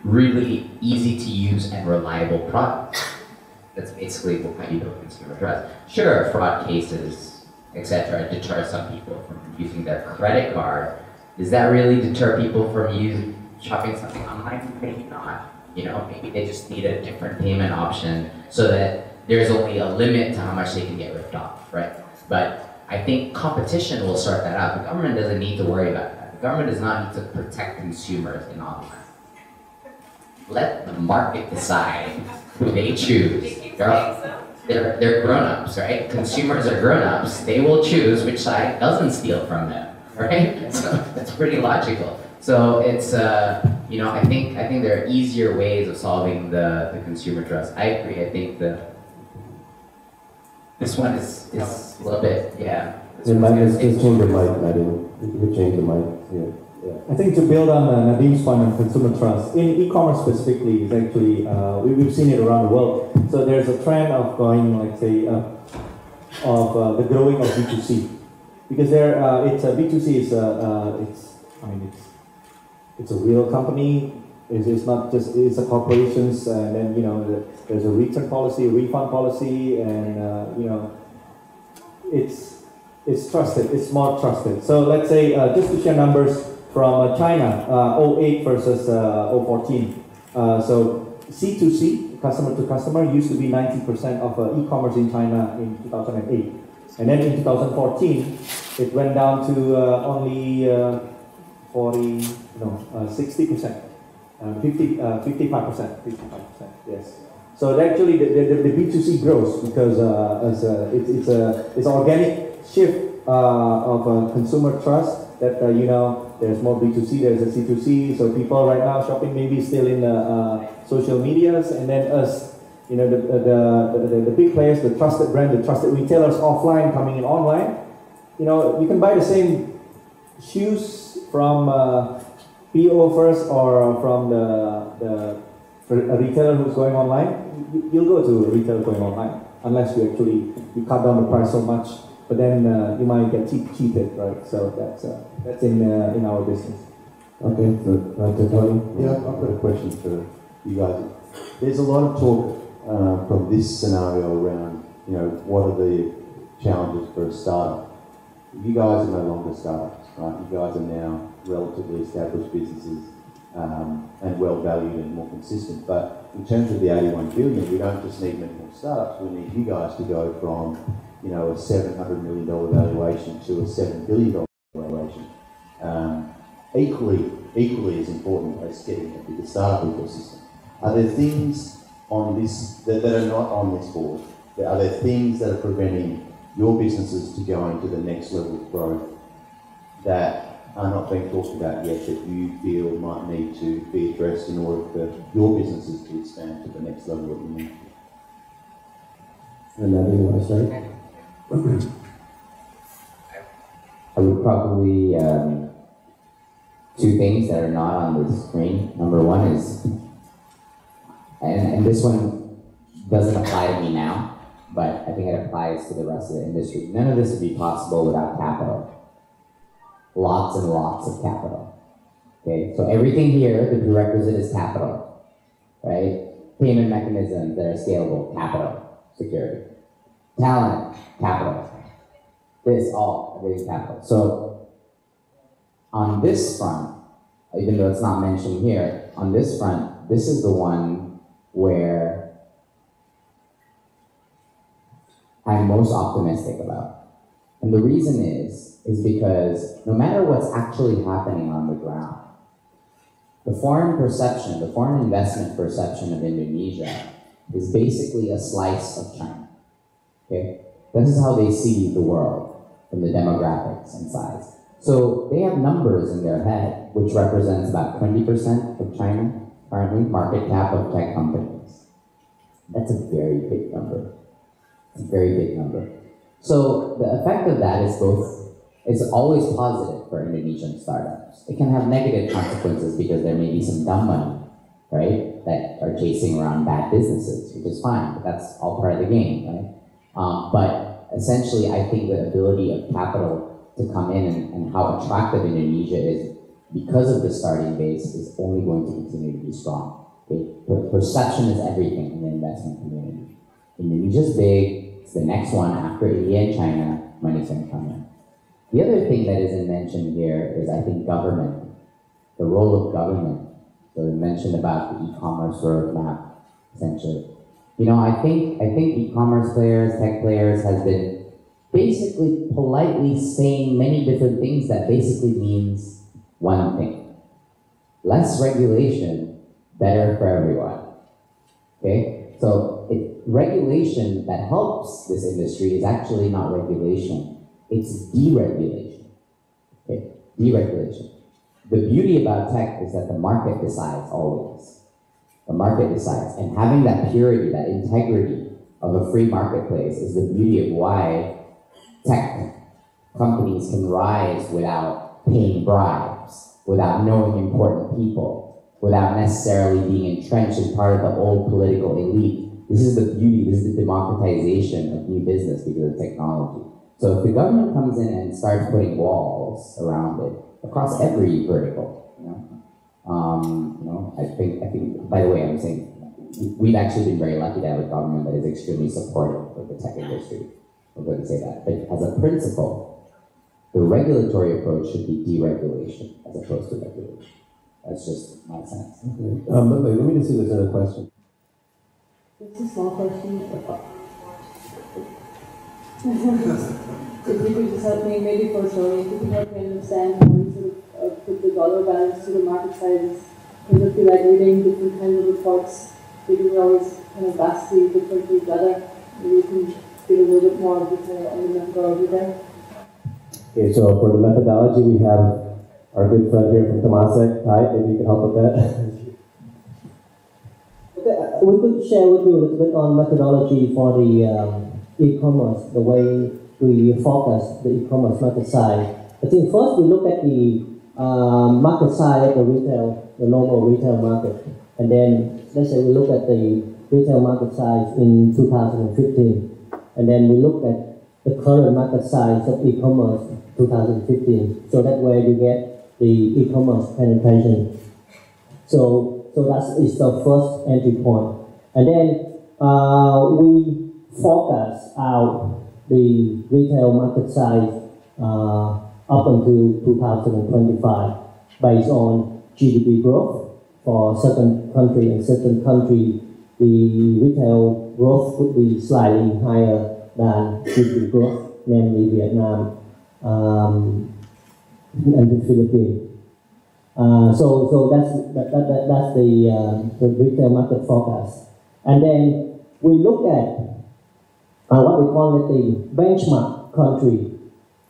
really easy to use and reliable products. That's basically how you build consumer trust. Sure, fraud cases, etc., deter some people from using their credit card. Does that really deter people from shopping something online? Maybe not. Maybe they just need a different payment option so that there's only a limit to how much they can get ripped off, right? But I think competition will sort that out. The government doesn't need to worry about that. The government does not need to protect consumers in online. Let the market decide who they choose. They're grown-ups, right? Consumers are grown-ups. They will choose which side doesn't steal from them, right? So that's pretty logical. So it's you know, I think there are easier ways of solving the consumer trust. I agree. I think this one is a little bit, yeah. Let's change the mic, Nadim. We change the mic. Yeah. I think to build on Nadim's point on consumer trust, in e-commerce specifically, is actually, we've seen it around the world. So there's a trend of going, let's say, of the growing of B2C. Because B2C is, it's a real company. It's not just, it's a corporations, and then, you know, there's a return policy, a refund policy, and, you know, it's trusted, it's more trusted. So let's say, just to share numbers from China, 08 versus 014. So C2C, customer to customer, used to be 90% of e-commerce in China in 2008. And then in 2014, it went down to only 60%. 55%, yes. So actually the B2C grows because it's an organic shift of consumer trust that, you know, there's more B2C, there's a C2C, so people right now shopping maybe still in social medias, and then us, you know, the big players, the trusted brand, the trusted retailers offline coming in online. You know, you can buy the same shoes from PO first or from a retailer who's going online. You'll go to a retailer going online unless you cut down the price so much, but then you might get cheated, right? So that's in our business. Okay, so Tony? Yeah, I've got a question for you guys. There's a lot of talk from this scenario around, you know, what are the challenges for a startup? You guys are no longer startups, right? You guys are now relatively established businesses and well valued and more consistent. But in terms of the 81 billion, we don't just need many more startups. We need you guys to go from, you know, a $700 million valuation to a $7 billion valuation. Equally as important as getting a bigger startup ecosystem. Are there things on this that are not on this board? Are there things that are preventing your businesses to go into the next level of growth that are not being talked about yet that you feel might need to be addressed in order for your businesses to expand to the next level that you need? And Nadim, you want to start? I would probably, two things that are not on the screen. Number one is, and this one doesn't apply to me now, but I think it applies to the rest of the industry. None of this would be possible without capital. Lots and lots of capital. Okay, so everything here, the prerequisite is capital, right? Payment mechanisms that are scalable, capital, security. Talent, capital. This, all, everything capital. So on this front, even though it's not mentioned here, on this front, this is the one where I'm most optimistic about. And the reason is because no matter what's actually happening on the ground, the foreign perception, the foreign investment perception of Indonesia is basically a slice of China. Okay? This is how they see the world from the demographics and size. So they have numbers in their head, which represents about 20% of China currently, market cap of tech companies. That's a very big number. It's a very big number. So the effect of that is both, it's always positive for Indonesian startups. It can have negative consequences because there may be some dumb money, right, that are chasing around bad businesses, which is fine, but that's all part of the game, right? But essentially, I think the ability of capital to come in and how attractive Indonesia is because of the starting base is only going to continue to be strong. Okay? Perception is everything in the investment community. Indonesia's big. It's the next one after India and China, money's going to come in. The other thing that isn't mentioned here is, I think, government, the role of government. So we mentioned about the e-commerce roadmap, essentially. You know, I think e-commerce players, tech players has been basically politely saying many different things that basically means one thing. Less regulation, better for everyone. Okay? So regulation that helps this industry is actually not regulation, it's deregulation. Okay? Deregulation. the beauty about tech is that the market decides always. The market decides, and having that purity, that integrity of a free marketplace is the beauty of why tech companies can rise without paying bribes, without knowing important people, without necessarily being entrenched as part of the old political elite. This is the beauty, this is the democratization of new business because of technology. So if the government comes in and starts putting walls around it, across every vertical, I think, by the way, I'm saying, we've actually been very lucky to have a government that is extremely supportive of the tech industry. I'm going to say that. But as a principle, the regulatory approach should be deregulation as opposed to regulation. That's just my sense. Okay. But wait, let me just see if there's another question. It's a small question. If you could just help me, maybe for Tony, if you could help me understand how we sort of put the dollar balance to the market sizes. Because I feel like reading different kinds of reports, they are always kind of vastly different to each other. Maybe you can give a little bit more detail on the methodology there. Okay, so for the methodology, we have our good friend here from Temasek, Ty, maybe you can help with that. Okay, we could share with you a little bit on methodology for the e-commerce, the way we focus the e-commerce market size. I think first we look at the market size of the retail, the normal retail market, and then let's say we look at the retail market size in 2015, and then we look at the current market size of e-commerce 2015. So that way you get the e-commerce penetration. So that is the first entry point, and then we forecast out the retail market size up until 2025 based on GDP growth for certain country and certain country. The retail growth could be slightly higher than GDP growth, namely Vietnam and the Philippines. So that's the retail market forecast, and then we look at what we call it the benchmark country.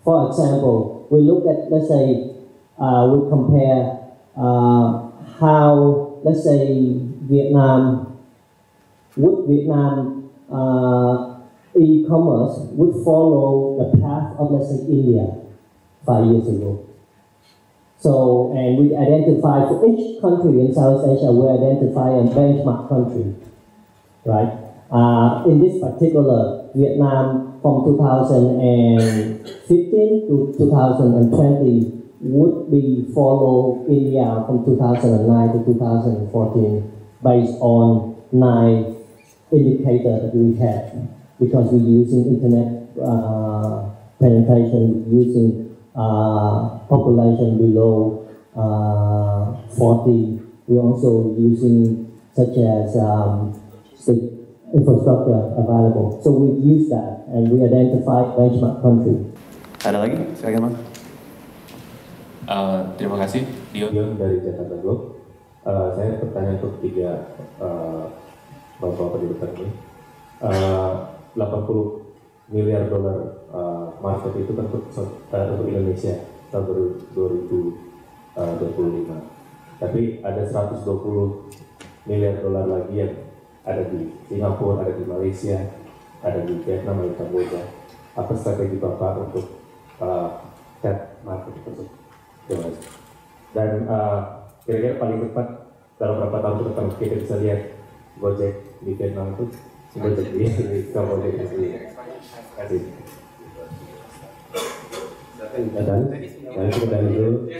For example, we look at, let's say, we compare how, let's say, Vietnam e-commerce would follow the path of, let's say, India 5 years ago. So, and we identify for each country in South Asia, we identify a benchmark country, right? In this particular, Vietnam from 2015 to 2020 would be follow India from 2009 to 2014 based on 9 indicators that we have, because we're using internet penetration, using population below 40. We're also using such as the infrastructure available. So we use that and we identify benchmark country. Ada lagi? Silakan Bang. Terima kasih. Dion dari Jakarta Globe. Saya pertanyaan untuk 3 bapak-bapak di depan ini. 80 miliar dolar market itu kan untuk Indonesia tahun 2025. Tapi ada 120 miliar dolar lagi yang ada di Singapura, ada di Malaysia, ada di Vietnam, ada di Kamboja. Apa strategi Bapak untuk tap market tersebut? Dan kira-kira paling cepat dalam berapa tahun ke depan kita bisa lihat Gojek di Vietnam itu, Gojek di Kamboja itu sendiri. Terima kasih. Dan kita dari dulu.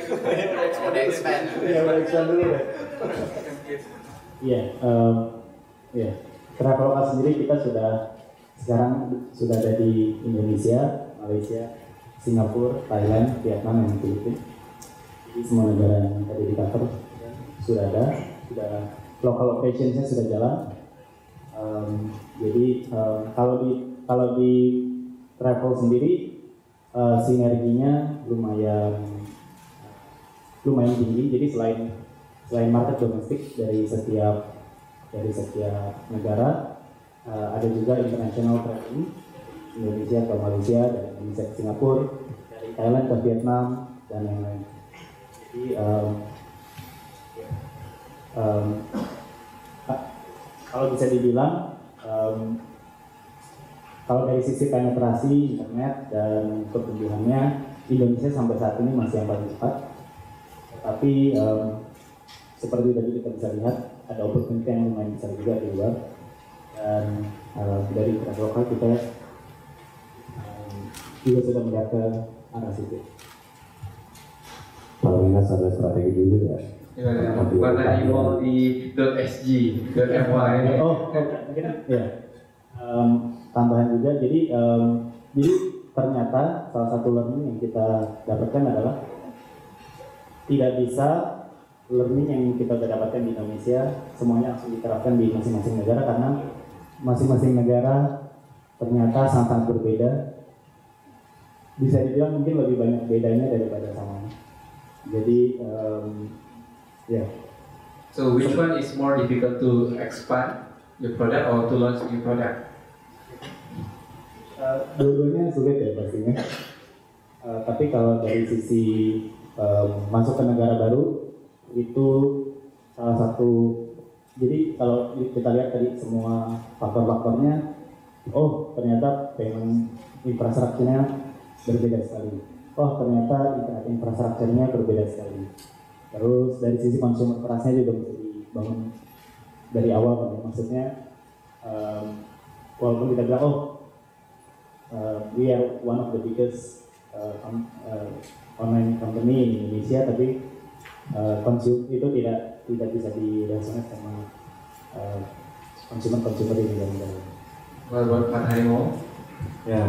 Udah expand. Iya, udah expand dulu ya. Iya, Traveloka sendiri kita sekarang sudah ada di Indonesia, Malaysia, Singapura, Thailand, Vietnam, dan Filipina. Jadi semua negara yang tadi di cover sudah ada, local location-nya sudah jalan. Kalau di travel sendiri sinerginya lumayan tinggi. Jadi selain market domestik dari setiap negara, ada juga international traveling, Indonesia ke Malaysia, dari Indonesia ke Singapura, dari Thailand ke Vietnam, dan lain-lain. Jadi kalau bisa dibilang kalau dari sisi penetrasi internet dan pertumbuhannya, Indonesia sampai saat ini masih yang paling cepat. Tapi seperti tadi kita bisa lihat ada opportunity yang lumayan besar juga di luar. Dan dari internet lokal kita juga sudah melihat ke arah situ. Kalau Minas ada strategi dulu ya. Mana email di .sg, .my. Oh, mungkin ya. Tambahan juga, jadi ternyata salah satu learning yang kita dapatkan adalah tidak bisa learning yang kita sudah dapatkan di Indonesia semuanya langsung diterapkan di masing-masing negara, karena masing-masing negara ternyata sangat berbeda. Bisa dibilang mungkin lebih banyak bedanya daripada samanya. Jadi ya. So which one is more difficult to expand your product or to launch new product? Dua-duanya sulit ya pastinya. Tapi kalau dari sisi masuk ke negara baru itu salah satu. Jadi kalau kita lihat tadi semua faktor-faktornya, oh ternyata payment infrastrukturnya berbeda sekali. Oh ternyata internet infrastrukturnya berbeda sekali. Terus dari sisi consumer trust-nya juga mesti dibangun dari awal kan. Maksudnya walaupun kita bilang we are one of the biggest online company in Indonesia, tapi itu tidak bisa dirasanya sama konsumer di negara-negara. Buat Matahari Mall? Ya,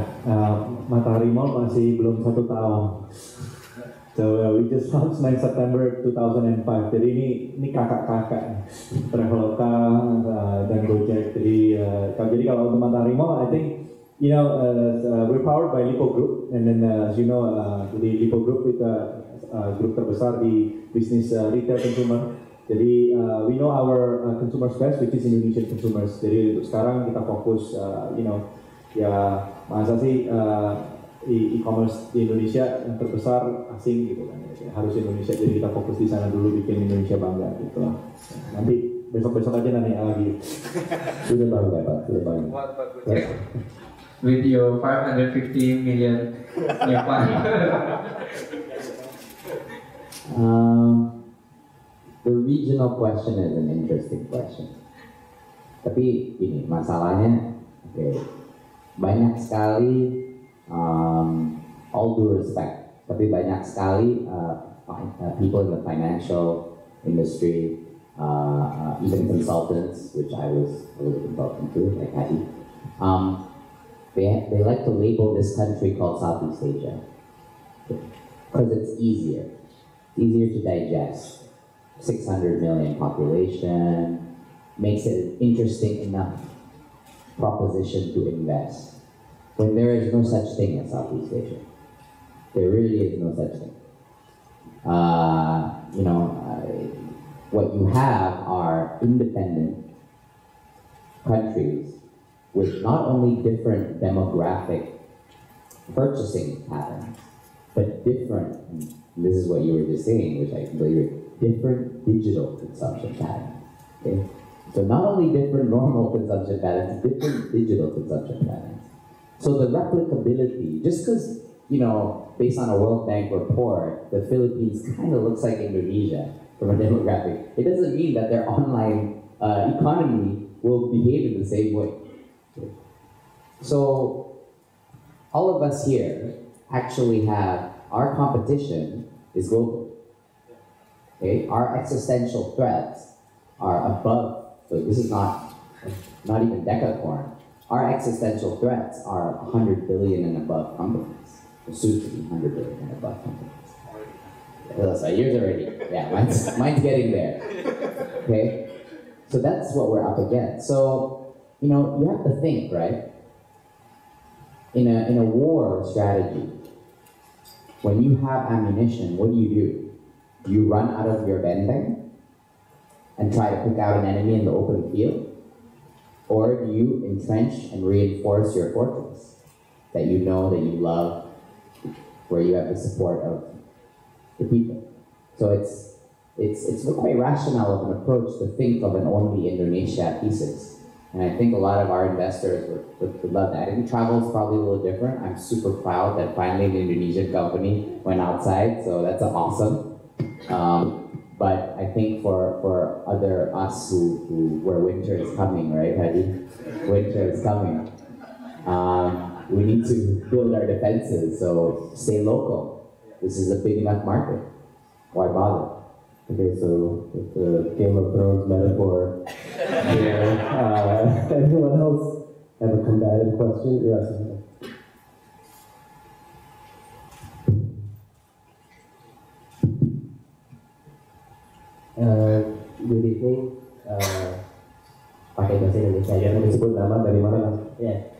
Matahari Mall masih belum 1 tahun. So we just launched 9 September 2005. Jadi ini kakak-kakak Traveloka dan Gojek. Jadi kalau untuk Matahari Mall, I think we're powered by Lipo Group, and then as you know, jadi Lipo Group itu grup terbesar di bisnis retail consumer. Jadi we know our consumers best, which is Indonesian consumers. Jadi untuk sekarang kita fokus, ya masa sih e-commerce di Indonesia yang terbesar asing gitu kan, ya, harus Indonesia. Jadi kita fokus di sana dulu, bikin Indonesia bangga gitu. Nanti besok-besok aja nanya lagi. Sudah bangga Pak, sudah bangga. With your 550 million new fund. The regional question is an interesting question. Tapi ini masalahnya, banyak sekali, all due respect, tapi banyak sekali people in the financial industry, even consultants, which I was a little consultant too, like Hadi. They like to label this country called Southeast Asia because it's easier to digest. 600 million population makes it an interesting enough proposition to invest. When there is no such thing as Southeast Asia, there really is no such thing. What you have are independent countries with not only different demographic purchasing patterns, but different, and this is what you were just saying, which I completely agree, different digital consumption patterns. Okay? So not only different normal consumption patterns, different digital consumption patterns. So the replicability, just because, based on a World Bank report, the Philippines kind of looks like Indonesia from a demographic, it doesn't mean that their online economy will behave in the same way. So all of us here actually have, our competition is global. Okay? Our existential threats are above, so this is not even decacorn. Our existential threats are 100 billion and above companies, or soon to be 100 billion and above companies. So yours already, yeah, mine's getting there. Okay, so that's what we're up against. So you have to think, right? In a war strategy, when you have ammunition, what do? Do you run out of your benteng and try to pick out an enemy in the open field? Or do you entrench and reinforce your fortress that you know, that you love, where you have the support of the people? So it's quite rational of an approach to think of an only Indonesia thesis. And I think a lot of our investors would love that. I think travel is probably a little different. I'm super proud that finally an Indonesian company went outside, so that's awesome. But I think for other us who where winter is coming, right, Hadi? Winter is coming. We need to build our defenses, so stay local. This is a big enough market. Why bother? Okay, so with the Game of Thrones metaphor here, anyone else have a combative question? Yes. Good evening. Pakai bahasa Indonesia aja. Disebut nama dari mana? Ya,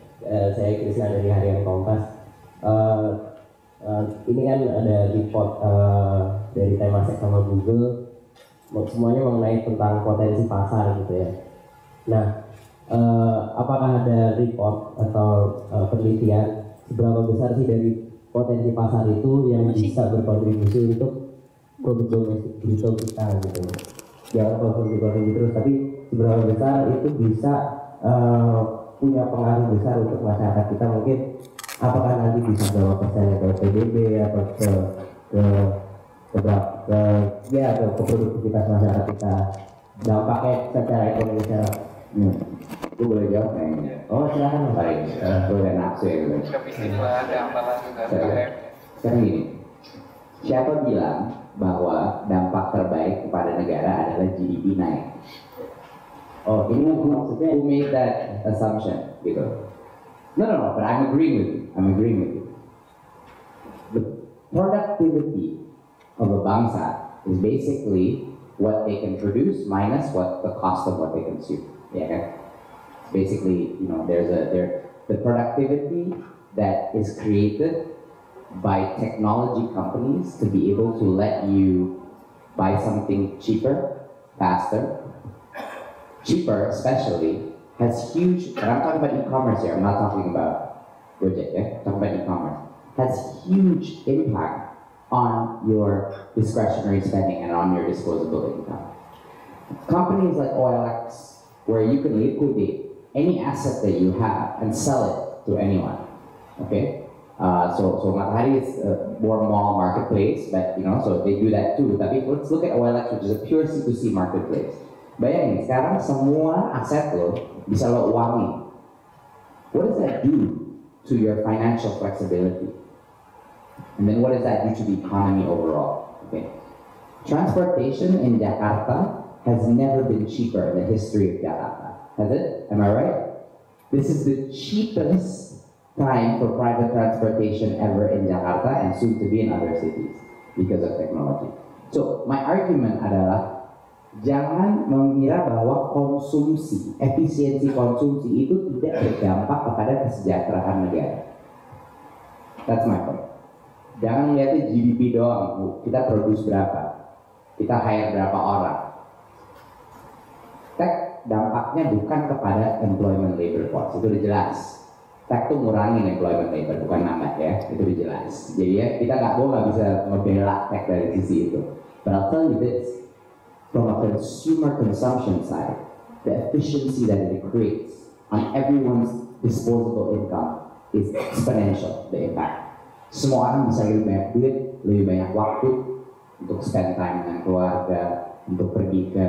saya Krisna dari Harian Kompas. Ini kan ada report dari Temasek sama Google, semuanya mengenai tentang potensi pasar gitu ya. Nah, apakah ada report atau penelitian seberapa besar sih dari potensi pasar itu yang bisa berkontribusi untuk produk domestik bruto kita gitu? Jangan konsumsi terus, tapi seberapa besar itu bisa punya pengaruh besar untuk masyarakat kita? Mungkin apakah nanti bisa berapa persen ke PDB atau ke produktivitas masyarakat kita, dampaknya secara ekonomi secara Gue boleh jawab kayaknya. oh silakan Baik, gue udah nafsu ya gue. Sekarang gini, siapa bilang bahwa dampak terbaik kepada negara adalah GDP naik? Oh, ini maksudnya who made that assumption gitu? No, but I'm agreeing with you. The productivity of a bangsa is basically what they can produce minus what the cost of what they consume. Yeah, okay? Basically, there's the productivity that is created by technology companies to be able to let you buy something cheaper, faster, especially, has huge, and I'm talking about e-commerce here, I'm not talking about Gojek, I'm talking about e-commerce, has huge impact on your discretionary spending and on your disposable income. Companies like OLX, where you can liquidate any asset that you have and sell it to anyone, okay? So Matahari is a more mall marketplace, but so they do that too. Tapi let's look at OLX, which is a pure C2C marketplace. Bayangin, sekarang semua aset lo bisa lo uangin. What does that do to your financial flexibility? And then what does that do to the economy overall? Okay. Transportation in Jakarta has never been cheaper in the history of Jakarta. Has it? Am I right? This is the cheapest time for private transportation ever in Jakarta and soon to be in other cities because of technology. So my argument adalah jangan mengira bahwa konsumsi, efisiensi konsumsi itu tidak berdampak kepada kesejahteraan negara. That's my point. Jangan melihatnya GDP doang, kita produce berapa, kita hire berapa orang. Tech dampaknya bukan kepada employment labor force, itu udah jelas. Tech tuh ngurangin employment labor, bukan nambah ya, itu udah jelas. Jadi ya kita nggak bisa ngebela tech dari sisi itu. But I'll tell you this, from a consumer consumption side, the efficiency that it creates on everyone's disposable income is exponential, the impact. Semua orang bisa lebih banyak duit, lebih banyak waktu untuk spend time dengan keluarga, untuk pergi ke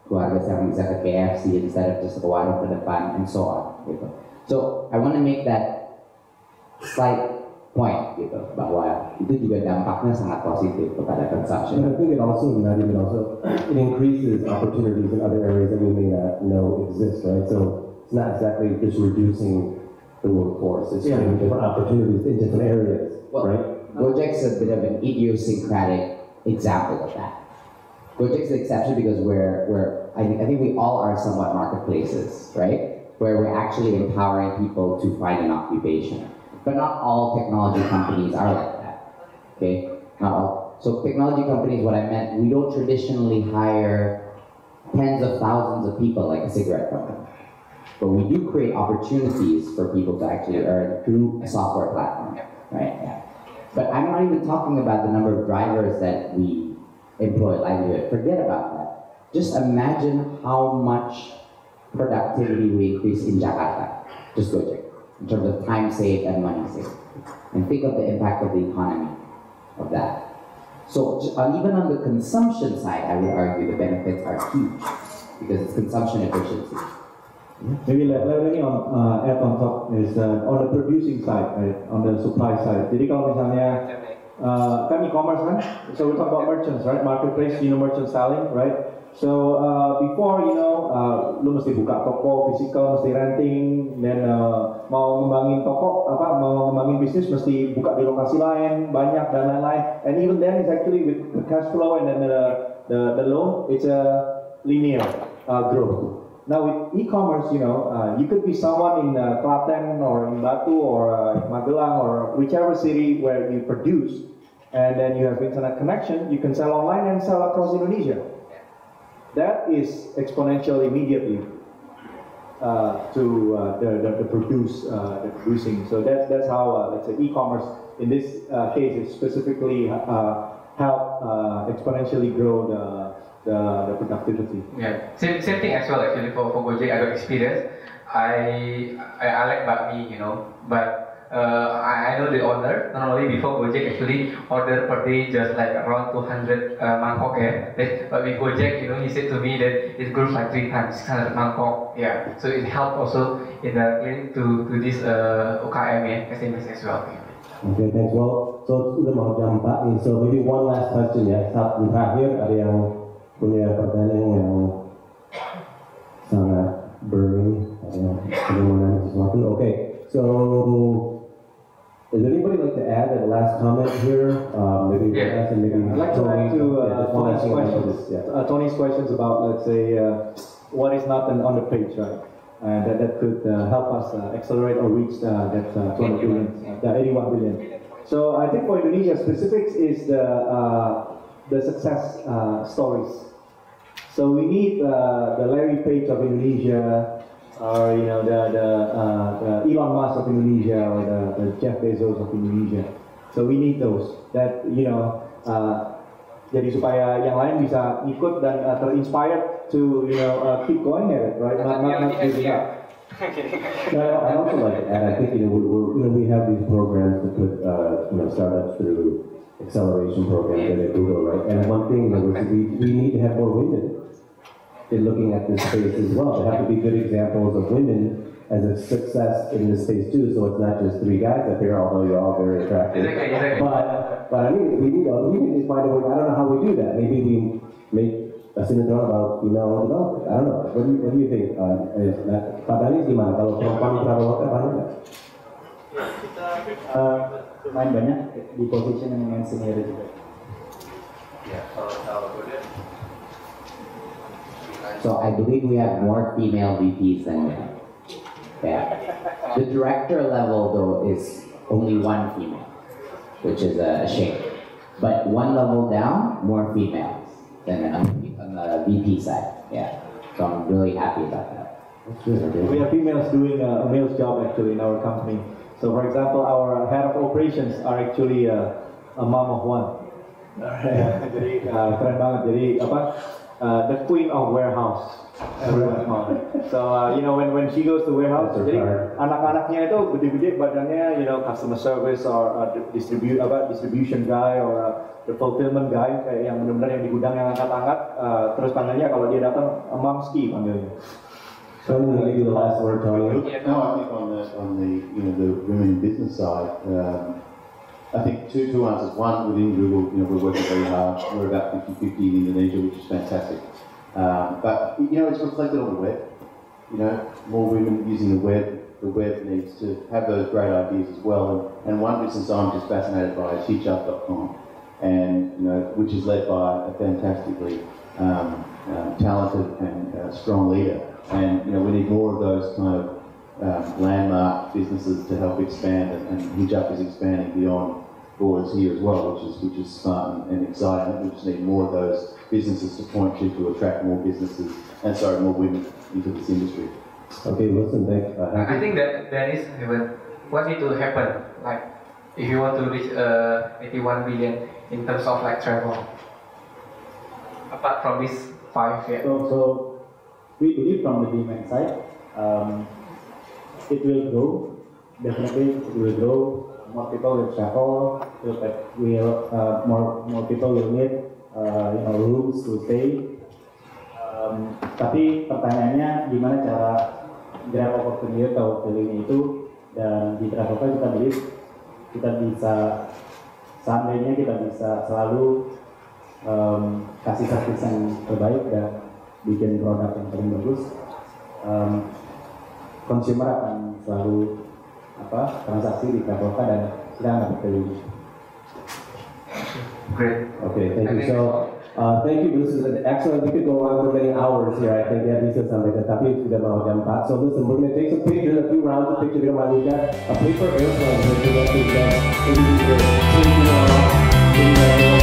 keluarga sekarang bisa ke KFC instead of just ke warung ke depan, and so on. Gitu. So I want to make that slight point, gitu, bahwa itu juga dampaknya sangat positif kepada consumption. And I think it also increases opportunities in other areas that we may not know exist, right? So it's not exactly just reducing the workforce, it's creating different opportunities in different areas, right? Gojek's a bit of an idiosyncratic example of that. Gojek's the exception because I think we all are somewhat marketplaces, right? Where we're actually empowering people to find an occupation. But not all technology companies are like that, okay? Not all. So technology companies, what I meant, we don't traditionally hire tens of thousands of people like a cigarette company. But we do create opportunities for people to actually earn through a software platform, right? Yeah. But I'm not even talking about the number of drivers that we employ livelihood. Forget about that. Just imagine how much productivity we increase in Jakarta. Just Gojek, in terms of time saved and money saved. And think of the impact of the economy of that. So even on the consumption side, I would argue the benefits are huge because it's consumption efficiency. Maybe let me add on top is on the producing side, right? On the supply side. Jadi kalau misalnya kan e-commerce kan, so we talk about merchants, right? Marketplace, merchant selling, right? So before lu mesti buka toko physical, mesti renting, dan mau ngembangin toko mau ngembangin bisnis mesti buka di lokasi lain banyak dan lain-lain. And even then it's actually with the cash flow and then the loan, it's a linear growth. Now with e-commerce, you could be someone in Klaten or in Batu or Magelang or whichever city where you produce, and then you have internet connection, you can sell online and sell across Indonesia. That is exponential immediately to the producing. So that's how let's say e-commerce in this case is specifically help exponentially grow the productivity. Yeah, same thing as well actually for Gojek. I got experience. I like bakmi, but I know the owner. Normally before Gojek actually order per day just like around 200 mangkok, but with Gojek, he said to me that it grows like 3 times, 600 mangkok. Yeah, so it helped also in the to this UKM SMEs as well. Okay, thanks. Well, so udah mau jam 4 nih. So maybe one last question ya. Satu terakhir, ada yang punya pertanyaan yang sangat burning, ada yang mau nanya sesuatu. Okay, so does anybody like to add a last comment here? Maybe I'd like to add to Tony's questions. Tony's questions about, let's say, what is not on the page, right? And that could help us accelerate or reach that 200 billion, the 81 billion. So I think for Indonesia, specifics is the success stories. So we need the Larry Page of Indonesia, or the Elon Musk of Indonesia, or the Jeff Bezos of Indonesia. So we need those that jadi supaya yang lain bisa ikut dan terinspired to keep going at it, right? Not giving up. I also like to add. I think we have these programs to put startups through acceleration programs at Google, right? And one thing we need to have more women in looking at this space as well. There have to be good examples of women as a success in this space too. So it's not just 3 guys up here, although you're all very attractive. Exactly. But I mean, we need to find a way. I don't know how we do that. Maybe we make a sinetron about female developers. I don't know. What do you think? Pak Dani gimana? Kalau perempuan traveloka apa enggak? Lumayan banyak di position yang senior juga. Ya, kalau So I believe we have more female VPs than men. Yeah. The director level though is only 1 female, which is a shame. But 1 level down, more females than on the VP side. Yeah. So I'm really happy about that. We have females doing a male's job actually in our company. So for example, our head of operations are actually a mom of 1. Jadi keren banget. Jadi the queen of warehouse. Everyone call it. So when she goes to warehouse, jadi anak-anaknya itu gede-gede badannya, customer service or distribution guy or the fulfillment guy, kayak yang benar-benar yang di gudang yang angkat-angkat, terus panggilnya kalau dia datang momski panggilnya. So maybe the last word, Tony. No, I think on the women in business side, I think two answers. One, within Google, we're working very hard. We're about 50-50 in Indonesia, which is fantastic. But it's reflected on the web. More women using the web. The web needs to have those great ideas as well. And one business I'm just fascinated by is Teachup.com, and which is led by a fantastically talented and strong leader. And we need more of those kind of landmark businesses to help expand. And Hijab is expanding beyond borders here as well, which is smart and exciting. We just need more of those businesses to point to attract more businesses and more women into this industry. Okay, listen, thanks. I think that is what need to happen. Like if you want to reach 81 billion in terms of like travel. apart from these 5 here? So we believe from the demand side, it will grow. Definitely, it will grow. More people will travel. More people will need rooms to stay. Tapi pertanyaannya gimana cara grab opportunity atau value itu, dan di Traveloka kita believe kita bisa, seandainya kita bisa selalu kasih service yang terbaik dan bikin produk yang paling bagus, consumer akan selalu transaksi di Traveloka dan kita akan dapat value. Great. Okay, thank you. So, thank you. This is an excellent. We could go on for many hours here. I think bisa sampai ke, tapi sudah mau jam 4. So listen, we're going to take some pictures, a few rounds of pictures. We're going to a paper airplane here to let you guys.